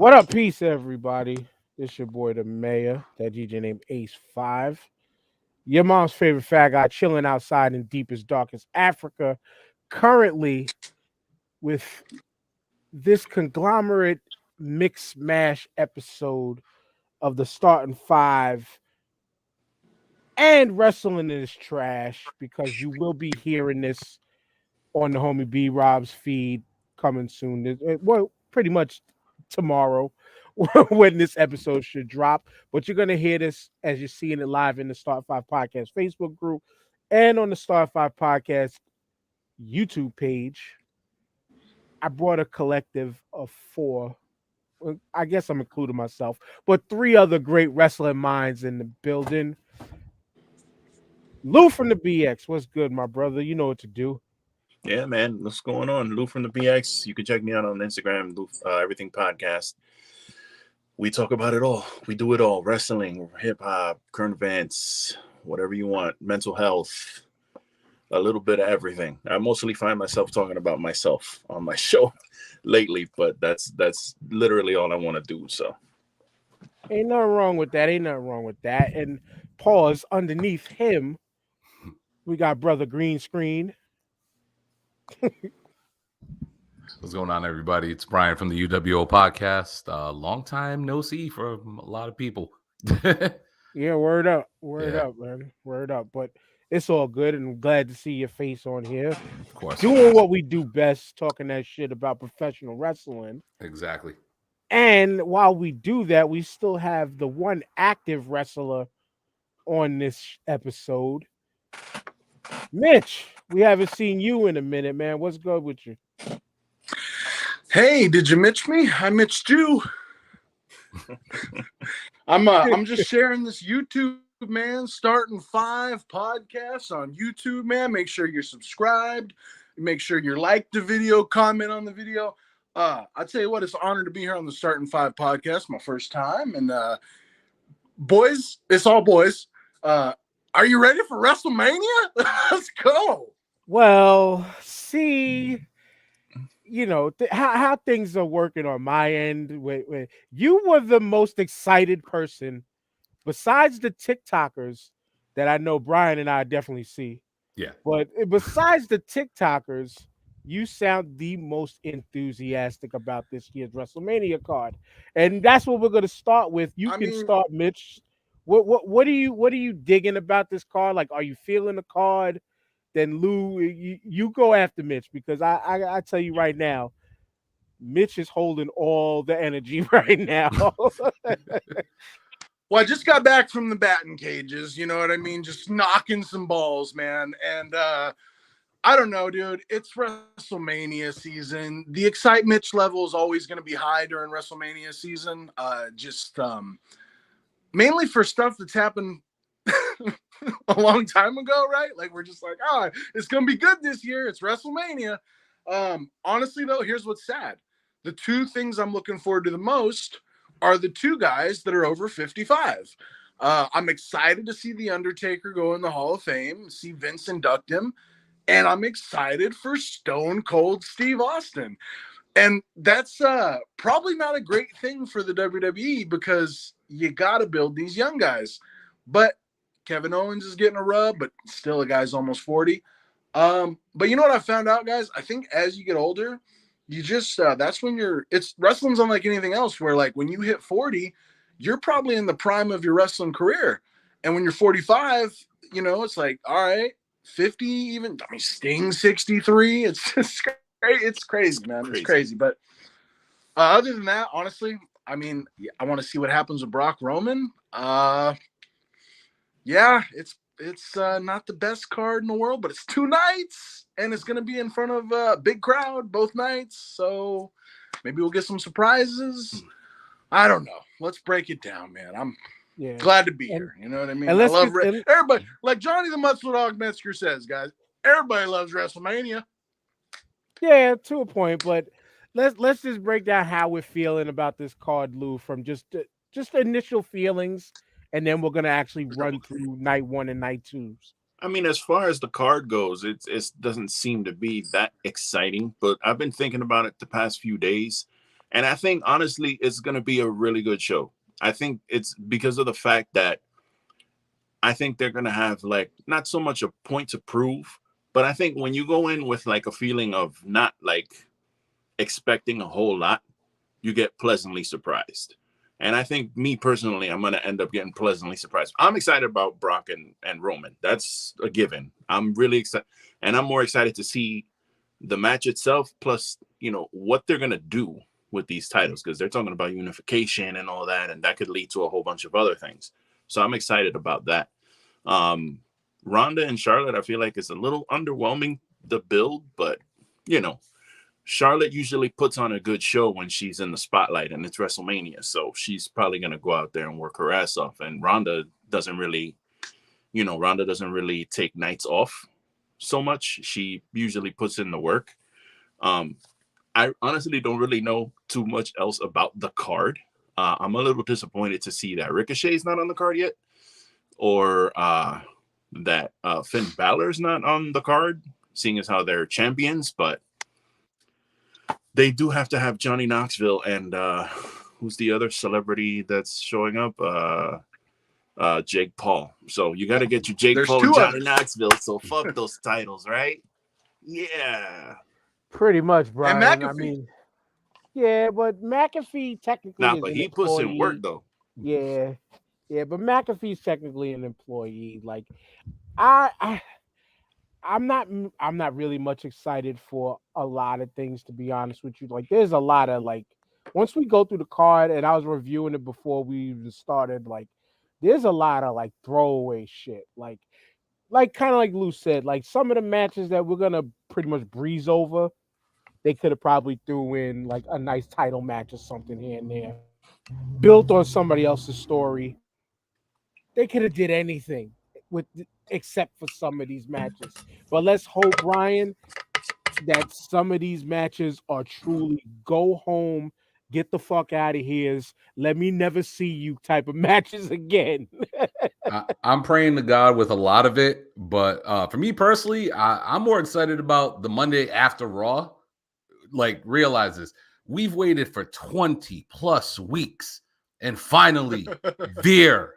What up, peace, everybody? This your boy, the mayor, that DJ named Ace5. Your mom's favorite fat guy chilling outside in deepest, darkest Africa, currently with this conglomerate mix mash episode of the Starting Five. And wrestling is trash because you will be hearing this on the homie B Rob's feed coming soon. Well, pretty much tomorrow when this episode should drop. But you're gonna hear this as you're seeing it live in the Start Five Podcast Facebook group and on the Start Five Podcast YouTube page. I brought a collective of four. I guess I'm including myself, but three other great wrestling minds in the building. Lou from the BX, what's good, my brother? You know what to do. Yeah, man. What's going on? Lou from the BX. You can check me out on Instagram, Lou, Everything Podcast. We talk about it all. We do it all. Wrestling, hip-hop, current events, whatever you want. Mental health, a little bit of everything. I mostly find myself talking about myself on my show lately, but that's literally all I want to do. So ain't nothing wrong with that. And pause, underneath him, we got brother Green Screen. What's going on, everybody? It's Brian from the UWO podcast. Long time no see for a lot of people. Yeah, word up, man. Word up. But it's all good, and I'm glad to see your face on here. Of course. Doing what we do best, talking that shit about professional wrestling. Exactly. And while we do that, we still have the one active wrestler on this episode. Mitch, we haven't seen you in a minute, man. What's good with you? Hey, did you mitch me? I mitched you. I'm just sharing this YouTube, man. Starting 5 podcasts on YouTube, man. Make sure you're subscribed. Make sure you like the video, comment on the video. I tell you what, it's an honor to be here on the Starting 5 podcast, my first time. And boys, it's all boys. Are you ready for WrestleMania? Let's go. Well, see, you know how things are working on my end. Wait, you were the most excited person besides the TikTokers that I know Brian and I definitely see. Yeah. But besides the TikTokers, you sound the most enthusiastic about this year's WrestleMania card. And that's what we're going to start with. You can start, Mitch. What are you digging about this card? Like, are you feeling the card? Then Lou, you go after Mitch, because I tell you right now, Mitch is holding all the energy right now. Well, I just got back from the batting cages, you know what I mean? Just knocking some balls, man. And I don't know, dude. It's WrestleMania season. The excitement level is always going to be high during WrestleMania season. Mainly for stuff that's happened a long time ago, right? Like, we're just like, it's gonna be good this year. It's WrestleMania. Honestly, though, here's what's sad. The two things I'm looking forward to the most are the two guys that are over 55. I'm excited to see The Undertaker go in the Hall of Fame, see Vince induct him, and I'm excited for Stone Cold Steve Austin. And that's probably not a great thing for the WWE, because you got to build these young guys. But Kevin Owens is getting a rub, but still a guy's almost 40. But you know what I found out, guys? I think as you get older, you just that's when wrestling's unlike anything else, where like when you hit 40, you're probably in the prime of your wrestling career. And when you're 45, you know, it's like, all right, 50 even. I mean, Sting 63. It's just it's crazy, man. It's crazy. But other than that, honestly, I mean, I want to see what happens with Brock Roman. Yeah, it's not the best card in the world, but it's 2 nights, and it's going to be in front of a big crowd both nights. So maybe we'll get some surprises. I don't know. Let's break it down, man. I'm glad to be here. You know what I mean? I love everybody. Like Johnny the Muscle Dog Metzger says, guys, everybody loves WrestleMania. Yeah, to a point, but let's just break down how we're feeling about this card, Lou, from just the initial feelings. And then we're going to actually run through night 1 and night 2s. I mean, as far as the card goes, it doesn't seem to be that exciting. But I've been thinking about it the past few days. And I think, honestly, it's going to be a really good show. I think it's because of the fact that I think they're going to have, like, not so much a point to prove, but I think when you go in with, like, a feeling of not, like, expecting a whole lot, you get pleasantly surprised. And I think, me personally, I'm going to end up getting pleasantly surprised. I'm excited about Brock and Roman. That's a given. I'm really excited. And I'm more excited to see the match itself, plus, you know, what they're going to do with these titles, because they're talking about unification and all that, and that could lead to a whole bunch of other things. So I'm excited about that. Ronda and Charlotte, I feel like it's a little underwhelming, the build, but, you know, Charlotte usually puts on a good show when she's in the spotlight, and it's WrestleMania, so she's probably going to go out there and work her ass off. And Ronda doesn't really take nights off so much. She usually puts in the work. I honestly don't really know too much else about the card. I'm a little disappointed to see that Ricochet's not on the card yet, or that Finn Balor's not on the card, seeing as how they're champions. But they do have to have Johnny Knoxville and who's the other celebrity that's showing up? Jake Paul. So you got to get your Jake Paul and Johnny Knoxville. So fuck those titles, right? Yeah. Pretty much, Brian. And McAfee. I mean, yeah, but McAfee technically is but an he puts in employee. work though. Yeah, but McAfee's technically an employee. Like, I'm not really much excited for a lot of things, to be honest with you. Like, there's a lot of, like, once we go through the card, and I was reviewing it before we even started, like, there's a lot of, like, throwaway shit. Like kind of like Lou said, like, some of the matches that we're gonna pretty much breeze over, they could have probably threw in, like, a nice title match or something here and there, built on somebody else's story. They could have did anything except for some of these matches. But let's hope, Ryan, that some of these matches are truly go home, get the fuck out of here, let me never see you type of matches again. I'm praying to God with a lot of it, but for me personally, I'm more excited about the Monday after Raw. Like, realize this, we've waited for 20 plus weeks, and finally Veer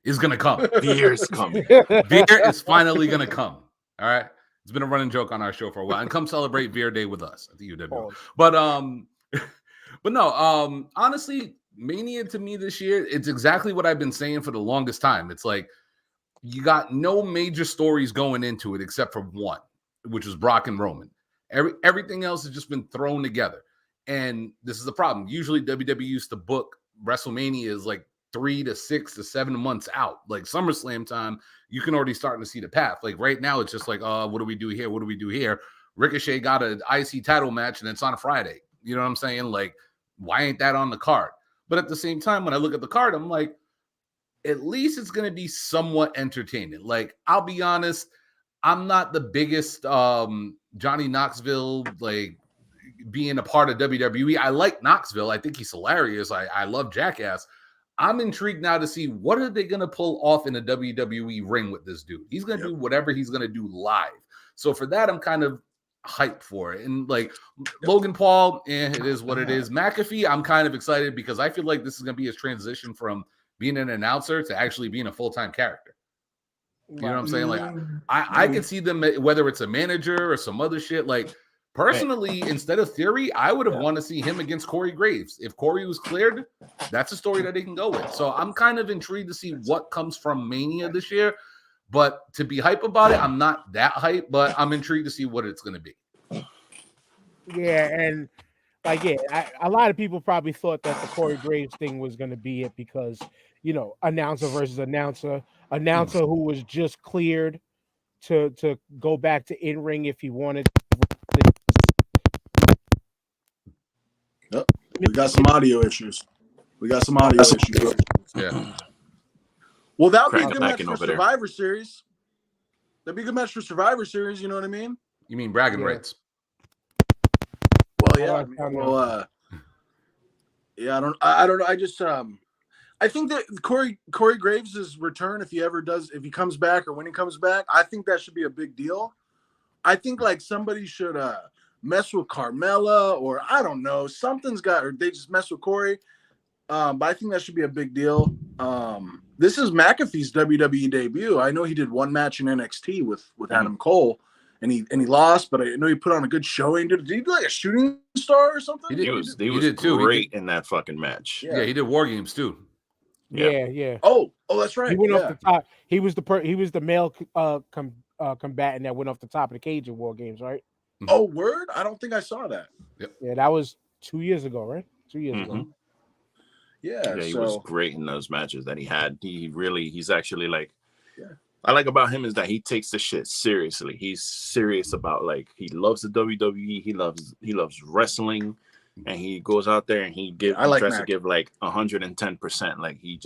is gonna come. Veer's coming. Veer is finally gonna come. All right, it's been a running joke on our show for a while, and come celebrate Veer Day with us at the UW. But no, honestly, Mania to me this year, it's exactly what I've been saying for the longest time. It's like, you got no major stories going into it except for one, which was Brock and Roman. Everything else has just been thrown together. And this is the problem. Usually WWE used to book WrestleMania is like 3 to 6 to 7 months out. Like SummerSlam time, you can already start to see the path. Like right now, it's just like, what do we do here? What do we do here? Ricochet got an IC title match, and it's on a Friday. You know what I'm saying? Like, why ain't that on the card? But at the same time, when I look at the card, I'm like, at least it's going to be somewhat entertaining. Like, I'll be honest, I'm not the biggest Johnny Knoxville, like, being a part of WWE. I like Knoxville. I think he's hilarious. I love Jackass. I'm intrigued now to see what are they going to pull off in a WWE ring with this dude. He's going to do whatever he's going to do live. So for that, I'm kind of hyped for it. And like Logan Paul, it is what it is. McAfee, I'm kind of excited because I feel like this is going to be his transition from being an announcer to actually being a full-time character. You know what I'm saying? Like, I could see them, whether it's a manager or some other shit. Like, personally, instead of Theory, I would have wanted to see him against Corey Graves. If Corey was cleared, that's a story that they can go with. So I'm kind of intrigued to see what comes from Mania this year. But to be hype about it, I'm not that hype, but I'm intrigued to see what it's going to be. Yeah, and like, a lot of people probably thought that the Corey Graves thing was going to be it because, you know, announcer versus announcer who was just cleared to go back to in-ring if he wanted. Yep. We got some audio issues. Yeah. Well, that would be a Crack good match for over there. Survivor Series. That'd be a good match for Survivor Series. You know what I mean? You mean bragging rights? Well, yeah. I don't know. I just I think that Corey Graves' return, if he comes back or when he comes back, I think that should be a big deal. I think like somebody should mess with Carmella, or I don't know, something's got, or they just mess with Corey. But I think that should be a big deal. This is McAfee's WWE debut. I know he did one match in NXT with Adam Cole, and he lost, but I know he put on a good showing. Did he do like a shooting star or something? He was great in that fucking match. Yeah, he did War Games too. Yeah. Oh, that's right. He went off the top. He was the male combatant that went off the top of the cage in War Games, right? Oh, word? I don't think I saw that. Yeah, that was 2 years ago, right? 2 years ago. Yeah, he was great in those matches that he had. He's actually like, I like about him is that he takes the shit seriously. He's serious about, like, he loves the WWE. He loves wrestling, and he goes out there and he tries to give like 110%. Like he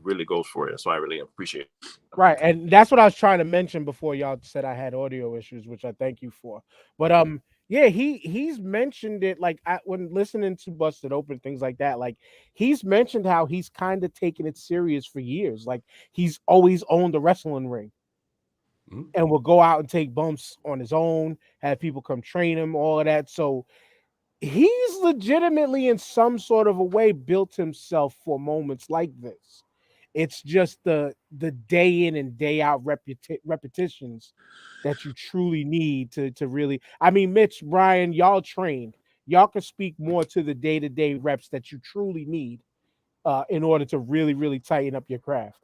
really goes for it. That's why I really appreciate it. Right, and that's what I was trying to mention before y'all said I had audio issues, which I thank you for. But yeah, he's mentioned it, like, when listening to Busted Open, things like that. Like, he's mentioned how he's kind of taken it serious for years. Like, he's always owned a wrestling ring and will go out and take bumps on his own, have people come train him, all of that. So he's legitimately, in some sort of a way, built himself for moments like this. It's just the day in and day out repetitions that you truly need to really. I mean, Mitch, Brian, y'all trained. Y'all can speak more to the day-to-day reps that you truly need in order to really, really tighten up your craft.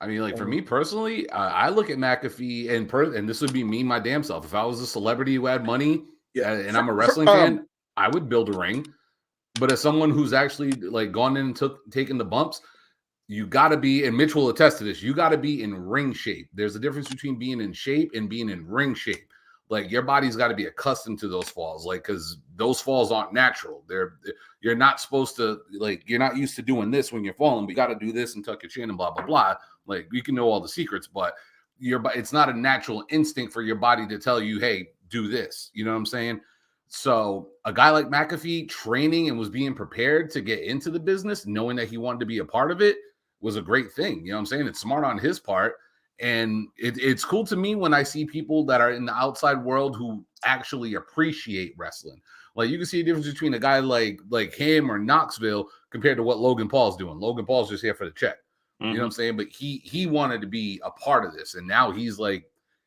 I mean, like, for me personally, I look at McAfee and this would be me, my damn self. If I was a celebrity who had money and I'm a wrestling fan, I would build a ring. But as someone who's actually like gone in and taken the bumps, you got to be, and Mitch will attest to this, you got to be in ring shape. There's a difference between being in shape and being in ring shape. Like, your body's got to be accustomed to those falls, like, because those falls aren't natural. You're not supposed to, like, you're not used to doing this when you're falling. We got to do this and tuck your chin and blah, blah, blah. Like, you can know all the secrets, but it's not a natural instinct for your body to tell you, hey, do this. You know what I'm saying? So a guy like McAfee training and was being prepared to get into the business, knowing that he wanted to be a part of it, was a great thing. You know what I'm saying? It's smart on his part. And it's cool to me when I see people that are in the outside world who actually appreciate wrestling. Like, you can see a difference between a guy like him or Knoxville compared to what Logan Paul's doing. Logan Paul's just here for the check. You know what I'm saying? But he wanted to be a part of this. And now he's like,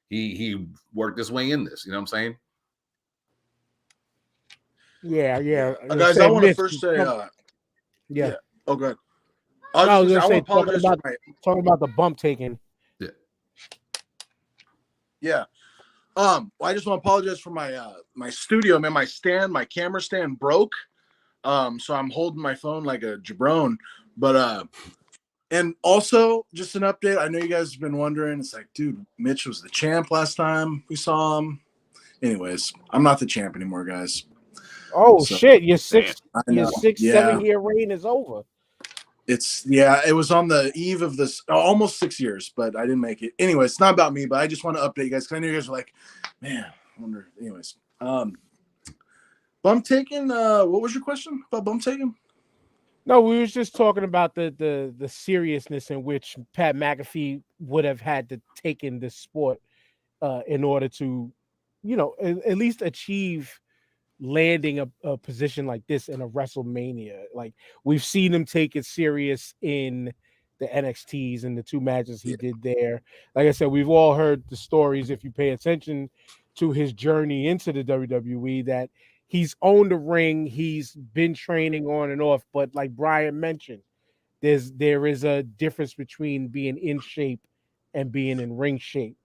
he worked his way in this. You know what I'm saying? Yeah. Guys, I want to first say, yeah. Oh, go ahead. I was gonna say, talking about the bump taking. Yeah. Well, I just want to apologize for my studio, man. My camera stand broke. So I'm holding my phone like a jabron. But and also just an update. I know you guys have been wondering. It's like, dude, Mitch was the champ last time we saw him. Anyways, I'm not the champ anymore, guys. Oh, so, shit! Your 7-year reign is over. It was on the eve of this, almost 6 years, but I didn't make it. Anyways, it's not about me, but I just want to update you guys because I know you guys were like, man, I wonder. Anyways, bump taking. What was your question about bump taking? No, we was just talking about the seriousness in which Pat McAfee would have had to take in this sport in order to, at least achieve landing a position like this in a WrestleMania. Like, we've seen him take it serious in the NXTs and the 2 matches he did there. Like I said, we've all heard the stories, if you pay attention to his journey into the WWE, that he's owned a ring, he's been training on and off, but like Brian mentioned, there is a difference between being in shape and being in ring shape.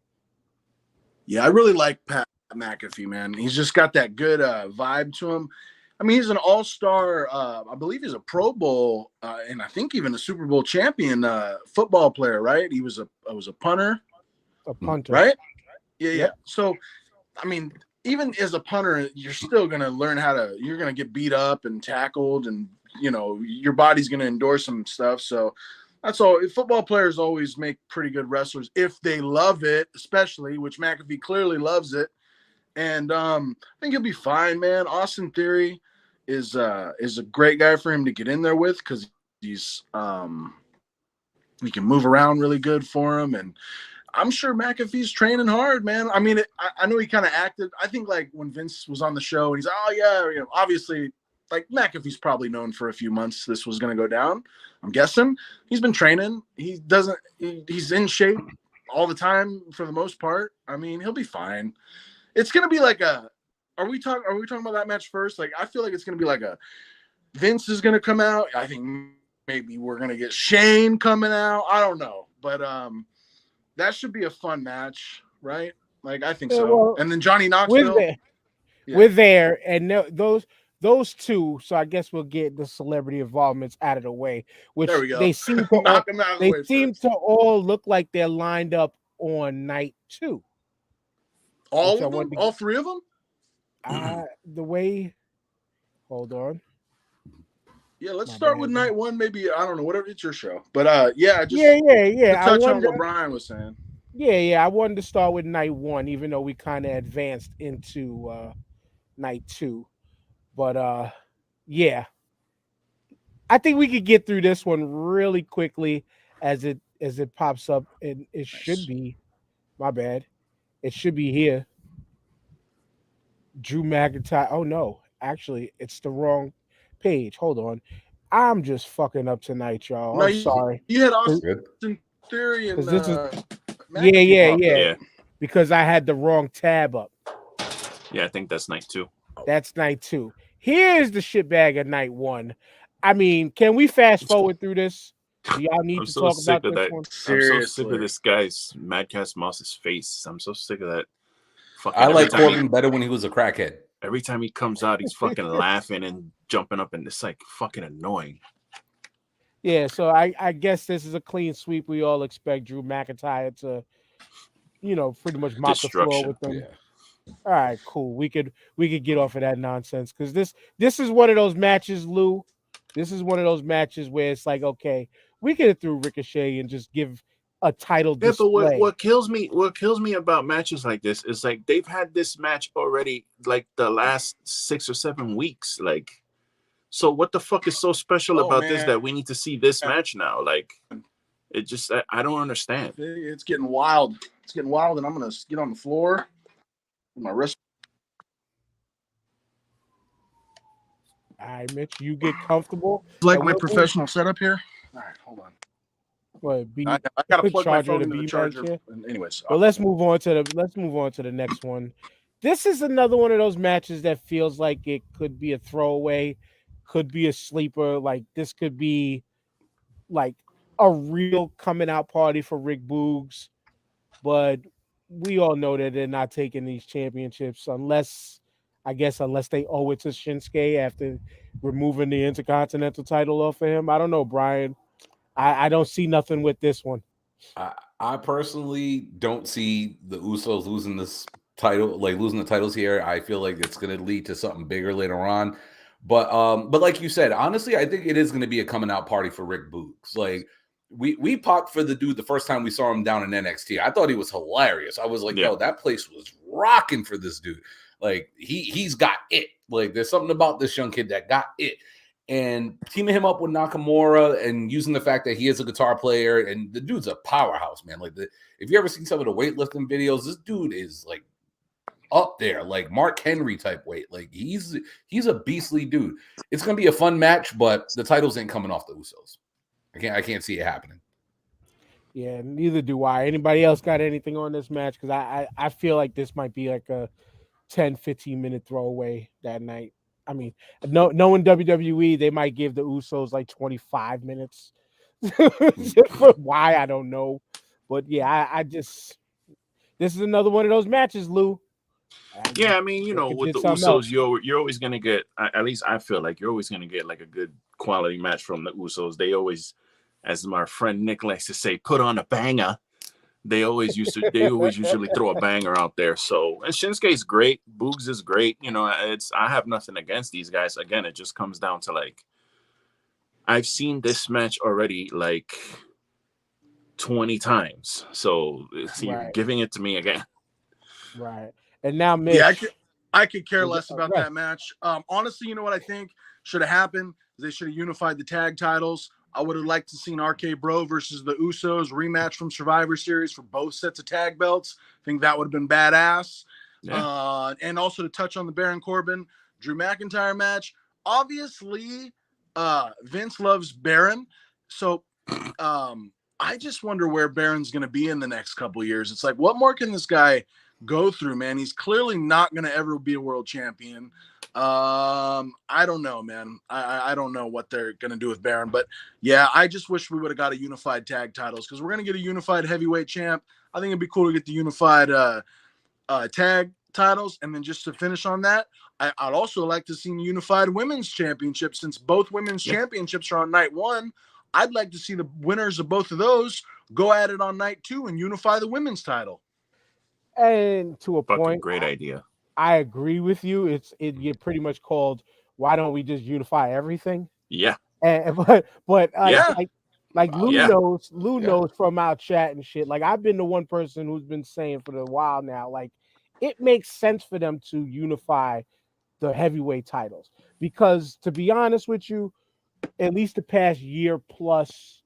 Yeah, I really like Pat McAfee, man. He's just got that good vibe to him. I mean, he's an all-star. I believe he's a Pro Bowl and I think even a Super Bowl champion football player, right? He was a punter. A punter, right? Yeah. So, I mean, even as a punter, you're still gonna learn you're gonna get beat up and tackled, and your body's gonna endure some stuff. So that's all. Football players always make pretty good wrestlers if they love it, especially, which McAfee clearly loves it. And I think he'll be fine, man. Austin Theory is a great guy for him to get in there with because he's he can move around really good for him. And I'm sure McAfee's training hard, man. I mean, I know he kind of acted. I think like when Vince was on the show and he's, oh yeah, you know, obviously, like McAfee's probably known for a few months this was going to go down. I'm guessing he's been training. He's in shape all the time for the most part. I mean, he'll be fine. It's going to be like are we talking about that match first? Like, I feel like it's going to be like Vince is going to come out. I think maybe we're going to get Shane coming out. I don't know. But that should be a fun match, right? Like, I think so. Well, and then Johnny Knoxville. We're there. And those two, so I guess we'll get the celebrity involvements out of the way, which There we go. they seem to all look like they're lined up on night 2. All of them? All 3 of them? The way, hold on. Yeah, let's start with night 1. Maybe, I don't know, whatever. It's your show. But yeah. To touch on what Brian was saying. Yeah. I wanted to start with night 1, even though we kind of advanced into night 2. But yeah, I think we could get through this one really quickly as it pops up, and it should be. My bad. It should be here. Drew McIntyre. Oh no, actually, it's the wrong page. Hold on, I'm just fucking up tonight, y'all. No, I'm sorry. You had Austin Theory and this is Yeah. Because I had the wrong tab up. Yeah, I think that's night 2. That's night 2. Here's the shitbag of night 1. I mean, can we fast forward through this? Do y'all need to talk about this one? Seriously. I'm so sick of this guy's Madcast Moss's face. I'm so sick of that. I like Corbin better when he was a crackhead. Every time he comes out, he's fucking laughing and jumping up, and it's like fucking annoying. Yeah, so I guess this is a clean sweep. We all expect Drew McIntyre to, pretty much mop the floor with them. Yeah. All right, cool. We could get off of that nonsense because this is one of those matches, Lou. This is one of those matches where it's like, okay, we could have threw Ricochet and just give a title display. But what kills me about matches like this is like they've had this match already like the last 6 or 7 weeks. Like, so what the fuck is so special about this that we need to see this match now? Like, it just I don't understand. It's getting wild. It's getting wild, and I'm gonna get on the floor with my wrist. All right, Mitch, you get comfortable. Like my professional setup here. All right, hold on. What? I gotta plug my phone into the charger. Anyways, well, let's move on to the next one. This is another one of those matches that feels like it could be a throwaway, could be a sleeper. Like this could be like a real coming out party for Rick Boogs, but we all know that they're not taking these championships unless they owe it to Shinsuke after removing the Intercontinental title off of him. I don't know, Brian. I don't see nothing with this one. I personally don't see the Usos losing this title, like losing the titles here. I feel like it's going to lead to something bigger later on. But like you said, honestly, I think it is going to be a coming out party for Rick Boogs. Like we popped for the dude the first time we saw him down in NXT. I thought he was hilarious. I was like, yo, that place was rocking for this dude. Like he's got it. Like there's something about this young kid that got it. And teaming him up with Nakamura and using the fact that he is a guitar player and the dude's a powerhouse, man. Like if you ever seen some of the weightlifting videos, this dude is like up there, like Mark Henry type weight. Like he's a beastly dude. It's gonna be a fun match, but the titles ain't coming off the Usos. I can't see it happening. Yeah, neither do I. Anybody else got anything on this match? Because I feel like this might be like a 10-15 minute throwaway that night. I mean, knowing WWE, they might give the Usos like 25 minutes. Why, I don't know. But yeah, I just this is another one of those matches, Lou. Yeah, I mean, with the Usos, you're always gonna get. At least I feel like you're always gonna get like a good quality match from the Usos. They always, as my friend Nick likes to say, put on a banger. They always usually throw a banger out there. So, and Shinsuke's great. Boogs is great. I have nothing against these guys. Again, it just comes down to like, I've seen this match already like 20 times. So you're giving it to me again. Right. And now, Mitch. Yeah, I could care less about that match. Honestly, you know what I think should have happened? They should have unified the tag titles. I would have liked to seen RK Bro versus the Usos rematch from Survivor Series for both sets of tag belts. I think that would have been badass. Yeah. And also to touch on the Baron Corbin, Drew McIntyre match. Obviously, Vince loves Baron. So I just wonder where Baron's going to be in the next couple of years. It's like, what more can this guy go through, man? He's clearly not going to ever be a world champion. I don't know, man. I don't know what they're going to do with Baron. But, yeah, I just wish we would have got a unified tag titles because we're going to get a unified heavyweight champ. I think it'd be cool to get the unified tag titles. And then just to finish on that, I'd also like to see a unified women's championship since both women's championships are on night one. I'd like to see the winners of both of those go at it on night two and unify the women's title. And to a point, great idea. I agree with you. It get pretty much called, why don't we just unify everything? Yeah. And but like Lou knows from our chat and shit. Like I've been the one person who's been saying for a while now, like it makes sense for them to unify the heavyweight titles because to be honest with you, at least the past year plus,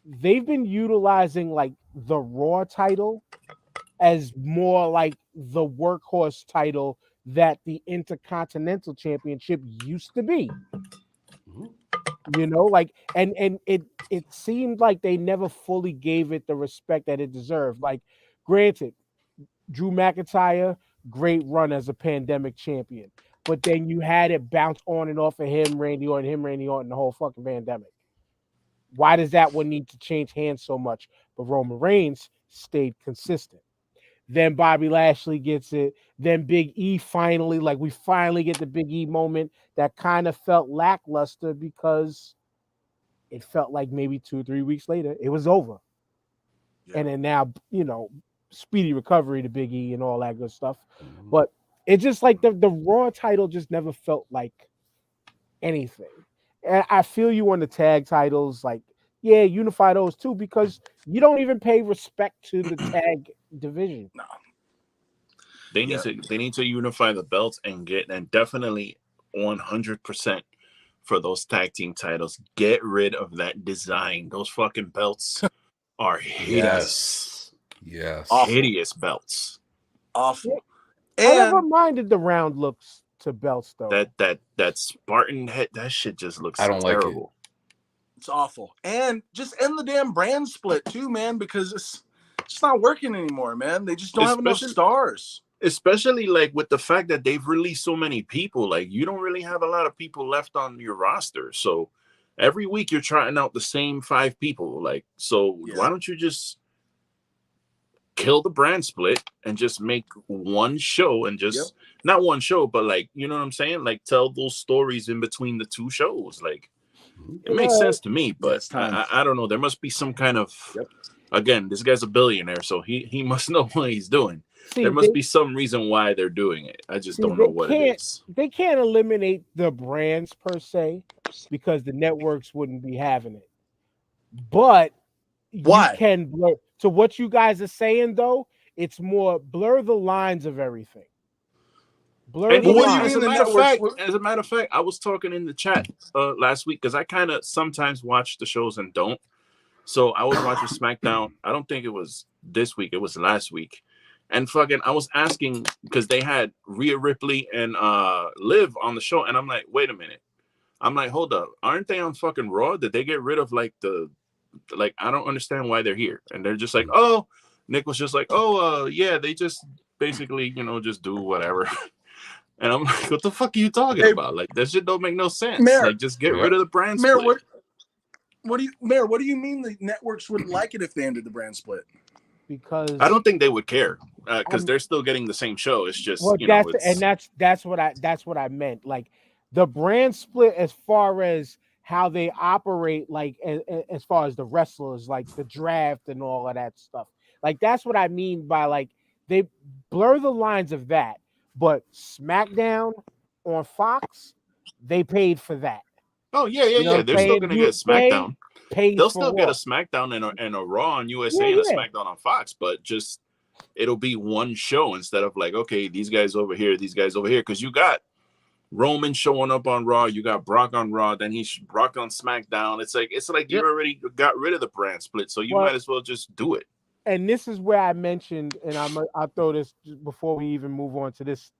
they've been utilizing like the Raw title as more like the workhorse title that the Intercontinental Championship used to be. You know, like and it seemed like they never fully gave it the respect that it deserved. Like, granted, Drew McIntyre, great run as a pandemic champion. But then you had it bounce on and off of him, Randy Orton, the whole fucking pandemic. Why does that one need to change hands so much? But Roman Reigns stayed consistent. Then Bobby Lashley gets it. Then Big E finally, like we finally get the Big E moment that kind of felt lackluster because it felt like maybe 2 or 3 weeks later, it was over. Yeah. And then now, you know, speedy recovery to Big E and all that good stuff. Mm-hmm. But it's just like the Raw title just never felt like anything. And I feel you on the tag titles, like, yeah, unify those too, because you don't even pay respect to the tag division. No. They need to unify the belts and definitely 100% for those tag team titles. Get rid of that design. Those fucking belts are hideous. Yes. Hideous belts. Awful. I never minded the round looks to belts though. That Spartan head, that shit just looks terrible. Like it. It's awful. And just end the damn brand split too, man, because it's not working anymore, man. They just don't have enough stars. Especially like with the fact that they've released so many people, like you don't really have a lot of people left on your roster. So every week you're trying out the same 5 people. Like, so why don't you just kill the brand split and just make one show and just not one show, but like, you know what I'm saying? Like tell those stories in between the 2 shows. Like it makes sense to me, but I don't know. There must be some kind of, again, this guy's a billionaire, so he must know what he's doing. There must be some reason why they're doing it. I just don't know what it is. They can't eliminate the brands per se because the networks wouldn't be having it. But why? You can blur. So what you guys are saying though, it's more blur the lines of everything. Blur the lines. As a matter of fact, I was talking in the chat last week because I kind of sometimes watch the shows and don't. So I was watching SmackDown. I don't think it was this week. It was last week. And fucking, I was asking because they had Rhea Ripley and Liv on the show. And I'm like, wait a minute. I'm like, hold up. Aren't they on fucking Raw? Did they get rid of like I don't understand why they're here. And they're just like, oh, Nick was just like, yeah, they just basically, you know, just do whatever. And I'm like, what the fuck are you talking about? Like, that shit don't make no sense. Mayor, like, just get rid of the brand Mayor, split. What do you mean the networks wouldn't like it if they ended the brand split? Because I don't think they would care because they're still getting the same show. It's just that's what I meant. Like the brand split as far as how they operate, like as far as the wrestlers, like the draft and all of that stuff. Like that's what I mean by like they blur the lines of that. But SmackDown on Fox, they paid for that. Oh yeah. They're still gonna get SmackDown. They'll still get a SmackDown and a Raw on USA and a SmackDown on Fox, but just it'll be one show instead of like, okay, these guys over here, because you got Roman showing up on Raw. You got Brock on Raw. Then he's Brock on SmackDown. It's like you already got rid of the brand split, so you might as well just do it. And this is where I mentioned, and I'll throw this before we even move on to this.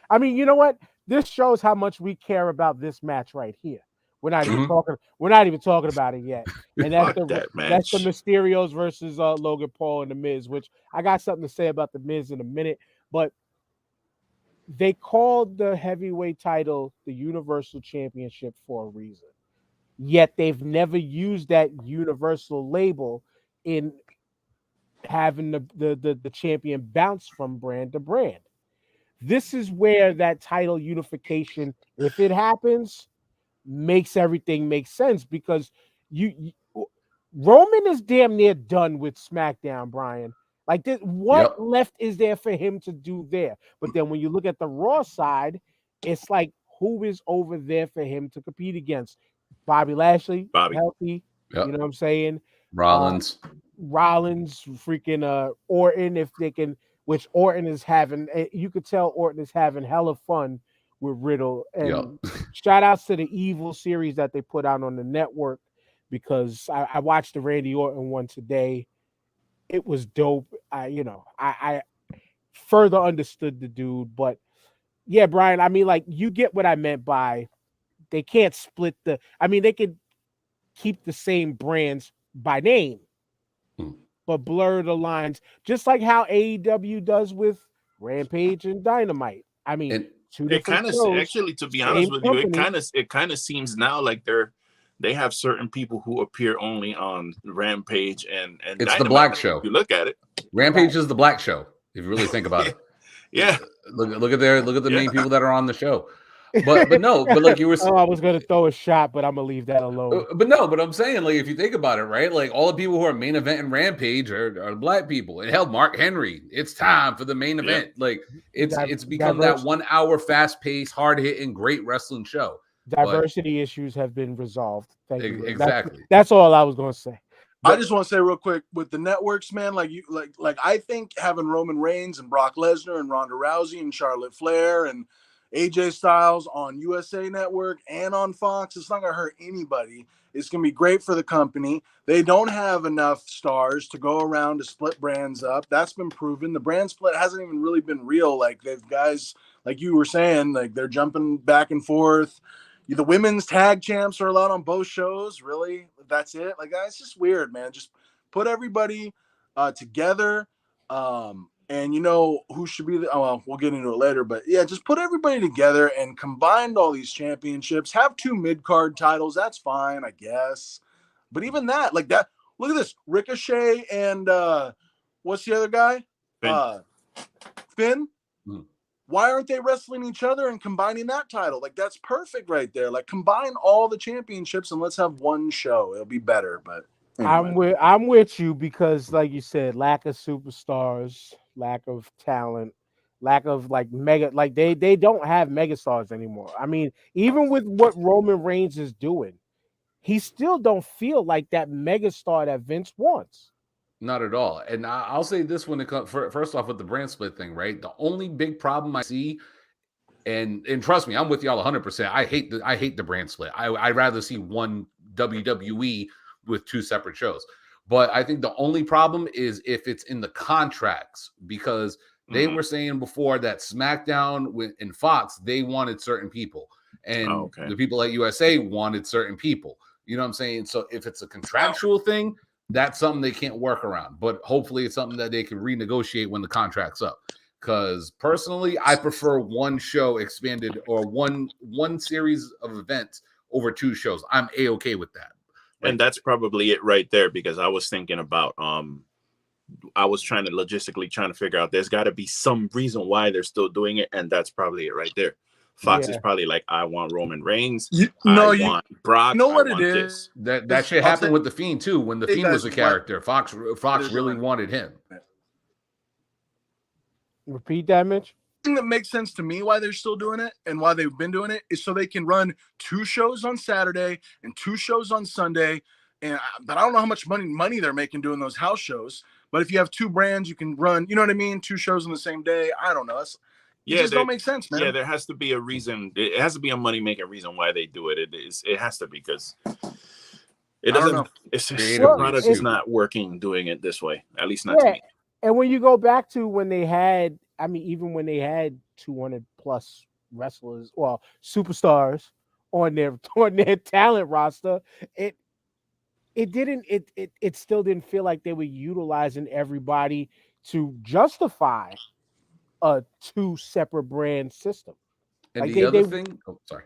I mean, you know what? This shows how much we care about this match right here. We're not even talking. We're not even talking about it yet. And that's that's the Mysterios versus Logan Paul and the Miz. Which I got something to say about the Miz in a minute. But they called the heavyweight title the Universal Championship for a reason. Yet they've never used that Universal label in having the champion bounce from brand to brand. This is where that title unification, if it happens, makes everything make sense, because you Roman is damn near done with SmackDown, Brian. Like this, what left is there for him to do there? But then when you look at the Raw side, it's like, who is over there for him to compete against? Bobby Lashley, healthy. You know what I'm saying? Rollins, freaking Orton, if they can, which Orton is having. You could tell Orton is having hella fun with Riddle. And shout outs to the Evil series that they put out on the network, because I watched the Randy Orton one today. It was dope. I further understood the dude. But yeah, Brian, I mean, like, you get what I meant by they can't split they could keep the same brands by name, but blur the lines, just like how AEW does with Rampage and Dynamite. I mean, it kind of actually, to be honest with you, it kind of seems now like they have certain people who appear only on Rampage and it's Dynamite. The Black Show. If you look at it, Rampage is the Black Show. If you really think about it, look at the main people that are on the show. But no, but like you were saying, I was gonna throw a shot, but I'm gonna leave that alone. But I'm saying, like, if you think about it, right? Like, all the people who are main event and Rampage are Black people. It held Mark Henry. It's time for the main event. Like, it's become that 1 hour, fast paced, hard hitting, great wrestling show. Diversity issues have been resolved. Thank you. Exactly. That's all I was gonna say. I just want to say real quick with the networks, man. Like I think having Roman Reigns and Brock Lesnar and Ronda Rousey and Charlotte Flair and AJ Styles on USA Network and on Fox, it's not going to hurt anybody. It's going to be great for the company. They don't have enough stars to go around to split brands up. That's been proven. The brand split hasn't even really been real. Like, they've guys, like you were saying, like, they're jumping back and forth. The women's tag champs are allowed on both shows. Really? That's it? Like, it's just weird, man. Just put everybody together. And you know who should be we'll get into it later, but yeah, just put everybody together and combine all these championships. Have 2 mid-card titles. That's fine, I guess. But even that, like that, look at this. Ricochet and what's the other guy? Finn. Why aren't they wrestling each other and combining that title? Like, that's perfect right there. Like, combine all the championships and let's have one show. It'll be better, but anyway. I'm with you, because, like you said, lack of superstars, lack of talent, lack of mega, they don't have megastars anymore. I mean, even with what Roman Reigns is doing, he still don't feel like that megastar that Vince wants. Not at all. And I'll say this when it comes, first off, with the brand split thing, right? The only big problem I see, and trust me, I'm with y'all 100%. I hate the brand split. I'd rather see one WWE with 2 separate shows. But I think the only problem is if it's in the contracts, because they were saying before that SmackDown and Fox, they wanted certain people, and the people at USA wanted certain people. You know what I'm saying? So if it's a contractual thing, that's something they can't work around. But hopefully it's something that they can renegotiate when the contract's up. Because personally, I prefer one show expanded, or one series of events over 2 shows. I'm A-okay with that. And that's probably it right there, because I was thinking about I was logistically trying to figure out, there's got to be some reason why they're still doing it, and that's probably it right there. Fox is probably like, I want Roman Reigns. I want Brock. You know what it is? That shit happened with The Fiend too. When The Fiend was a character, Fox really wanted him. Repeat that, Mitch. Thing that makes sense to me why they're still doing it and why they've been doing it is so they can run 2 shows on Saturday and 2 shows on Sunday. But I don't know how much money they're making doing those house shows. But if you have 2 brands, you can run, you know what I mean, 2 shows on the same day. I don't know. It just don't make sense, man. Yeah, there has to be a reason. It has to be a money-making reason why they do it. It has to be because it doesn't. Know. It's the product is not working doing it this way. At least not to me. And when you go back to when they had, I mean, even when they had 200 plus wrestlers, well, superstars on their talent roster, it still didn't feel like they were utilizing everybody to justify a two separate brand system. And like the other thing, sorry.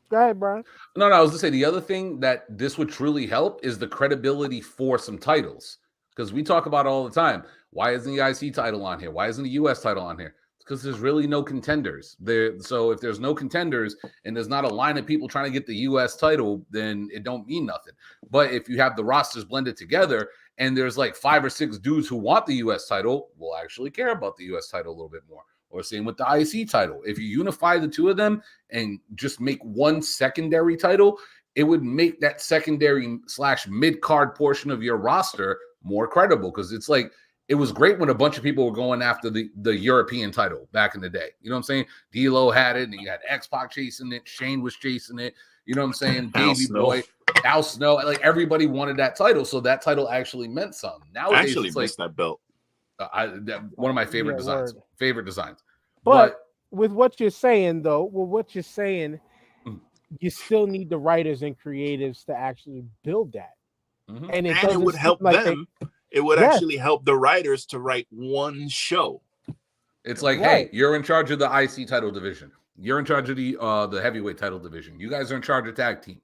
Go ahead, Brian. No, I was gonna say the other thing that this would truly help is the credibility for some titles. Because we talk about it all the time. Why isn't the IC title on here? Why isn't the US title on here? Because there's really no contenders there. So if there's no contenders and there's not a line of people trying to get the US title, then it don't mean nothing. But if you have the rosters blended together and there's like 5 or 6 dudes who want the US title, will actually care about the US title a little bit more. Or same with the IC title. If you unify the two of them and just make one secondary title, it would make that secondary / mid-card portion of your roster more credible. Because it's like, it was great when a bunch of people were going after the European title back in the day. You know what I'm saying? D-Lo had it, and you had X-Pac chasing it. Shane was chasing it. You know what I'm saying? Baby Boy, Al Snow. Like, everybody wanted that title, so that title actually meant something. Nowadays, I actually missed that belt. One of my favorite designs. Word. Favorite designs. But with what you're saying, though, you still need the writers and creatives to actually build that. Mm-hmm. And it would help them. It would actually help the writers to write one show. It's like, hey, you're in charge of the IC title division. You're in charge of the heavyweight title division. You guys are in charge of tag team.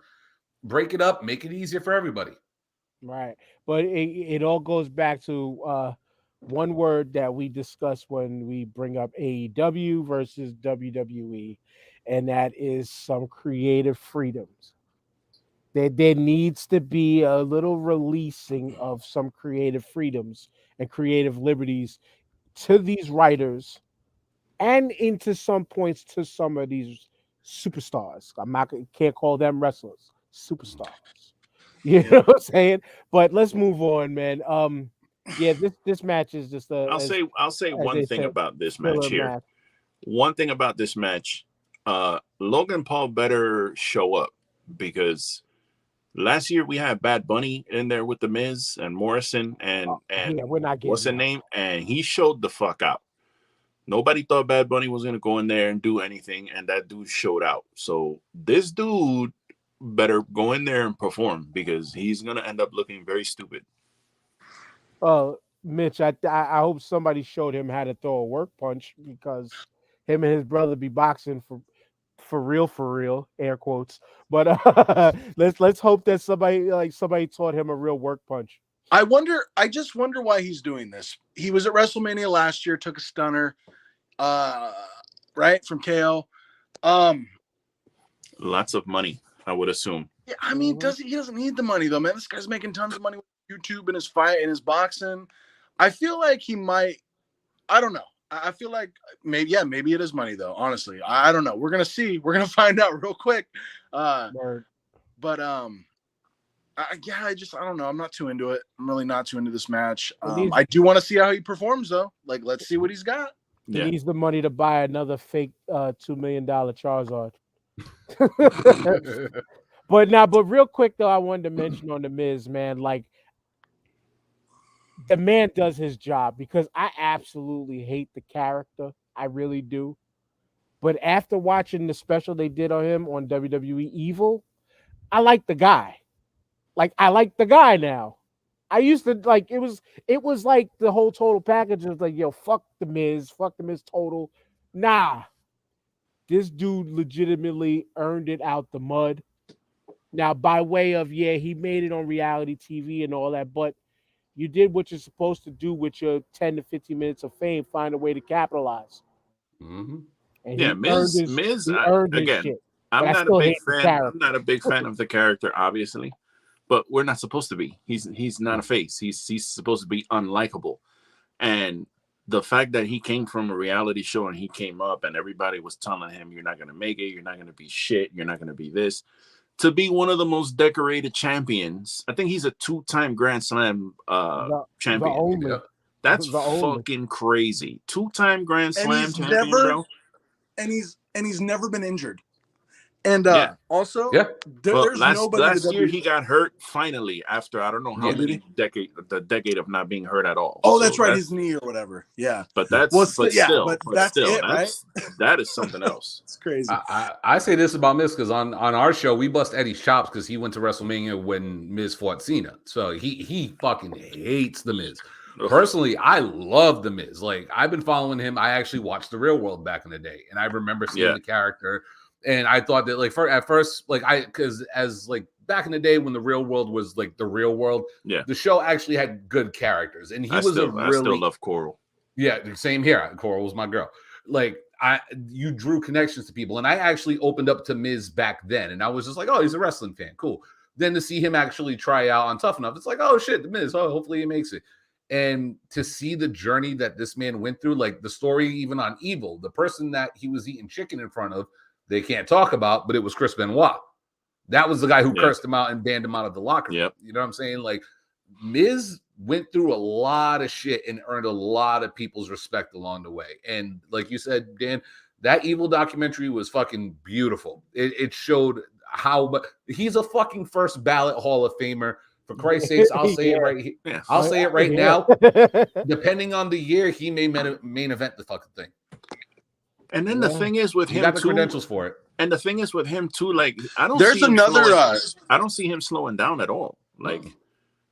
Break it up. Make it easier for everybody. Right. But it all goes back to one word that we discuss when we bring up AEW versus WWE, and that is some creative freedoms. There needs to be a little releasing of some creative freedoms and creative liberties to these writers and into some points to some of these superstars. Can't call them wrestlers, superstars. You know what I'm saying? But let's move on, man. This match is just I'll say one thing about this match here. One thing about this match, Logan Paul better show up, because last year we had Bad Bunny in there with the Miz and Morrison and we're not getting what's the name, and he showed the fuck out. Nobody thought Bad Bunny was gonna go in there and do anything, and that dude showed out. So this dude better go in there and perform, because he's gonna end up looking very stupid. Mitch, I hope somebody showed him how to throw a work punch, because him and his brother be boxing for real, air quotes. But let's hope that somebody taught him a real work punch. I just wonder why he's doing this. He was at WrestleMania last year, took a stunner, right, from KO. Lots of money, I would assume. Yeah, I mean, he doesn't need the money though, man. This guy's making tons of money with YouTube and his fight and his boxing. I feel like he might. I don't know. I feel like maybe it is money though. Honestly, I don't know. We're gonna see. We're gonna find out real quick. But I don't know. I'm not too into it. I'm really not too into this match. I do want to see how he performs though. Like, let's see what he's got. He needs the money to buy another fake $2 million Charizard. But real quick though, I wanted to mention on the Miz, man, like, the man does his job, because I absolutely hate the character. I really do. But after watching the special they did on him on WWE Evil, I like the guy. Like, I like the guy now. I used to like it was like the whole total package was like, yo, fuck the Miz total. Nah. This dude legitimately earned it out the mud. Now, by way of, he made it on reality TV and all that, but you did what you're supposed to do with your 10 to 15 minutes of fame, find a way to capitalize. Mm-hmm. And Miz earned his shit. I'm not a big fan. I'm not a big fan of the character, obviously, but we're not supposed to be. He's not a face. He's supposed to be unlikable. And the fact that he came from a reality show and he came up and everybody was telling him, you're not going to make it, you're not going to be shit, you're not going to be this, to be one of the most decorated champions. I think he's a 2-time Grand Slam champion. That's The oldest. fucking crazy. 2-time Grand And Slam he's champion, never- bro. and he's never been injured. And Yeah. also, Yeah. there's nobody. Last year he got hurt finally after I don't know how Yeah. many decade of not being hurt at all. Oh, So that's right, his knee or whatever. Yeah, But that's Well, but yeah, still, but but that's still, it, right? that is something else. it's crazy. I say this about Miz because on our show we bust Eddie's chops because he went to WrestleMania when Miz fought Cena, so he fucking hates the Miz. Ugh. Personally, I love the Miz. Like I've been following him. I actually watched The Real World back in the day, and I remember seeing Yeah. the character. And I thought that at first, because as back in the day when The Real World was like The Real World, Yeah. the show actually had good characters, and I still love Coral. yeah, same here. Coral was my girl. You drew connections to people, and I actually opened up to Miz back then, and I was just like, oh, he's a wrestling fan, cool. Then to see him actually try out on Tough Enough, it's like, oh shit, the Miz. Oh, hopefully he makes it. And to see the journey that this man went through, like the story even on Evil, the person that he was eating chicken in front of, they can't talk about, but it was Chris Benoit. That was the guy who cursed him out and banned him out of the locker room. Yep. You know what I'm saying? Like Miz went through a lot of shit and earned a lot of people's respect along the way. And like you said, Dan, that Evil documentary was fucking beautiful. It showed how, but he's a fucking first ballot Hall of Famer. For Christ's sakes, I'll say it right here. Yeah. I'll say it right Yeah. now. Depending on the year, he may main event the fucking thing. And then the thing is with He him got the too, credentials for it. and the thing is with him too, like I don't There's see him another. I don't see him slowing down at all. Like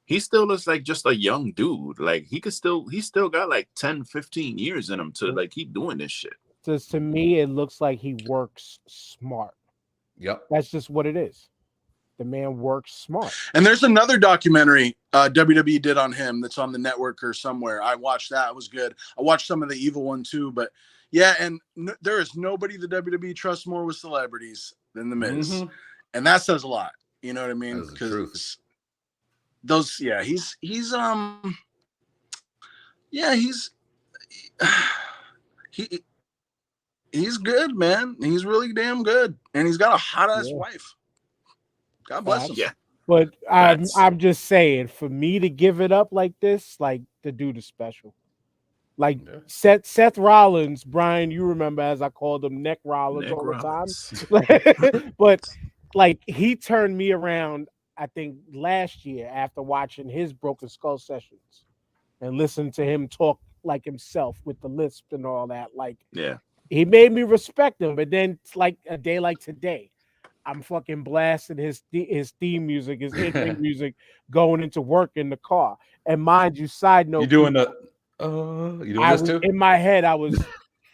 he still looks like just a young dude. Like he still got like 10, 15 years in him to like keep doing this shit. Just to me, it looks like he works smart. Yep. That's just what it is. The man works smart. And there's another documentary WWE did on him that's on the network or somewhere. I watched that. It was good. I watched some of the Evil one too. But yeah, and there is nobody the WWE trusts more with celebrities than The Miz. Mhm. And that says a lot. You know what I mean? That is the truth. Those, yeah, he's good, man. He's really damn good. And he's got a hot-ass wife. God bless him. Yeah. But I'm just saying, for me to give it up like this, like the dude is special. Like Seth Rollins, Brian, you remember as I called him Neck Rollins all the time. But like he turned me around, I think last year after watching his Broken Skull sessions and listening to him talk like himself with the lisp and all that. Like he made me respect him. But then like a day like today, I'm fucking blasting his theme music, his intro music, going into work in the car. And mind you, side note, You doing this too? In my head, I was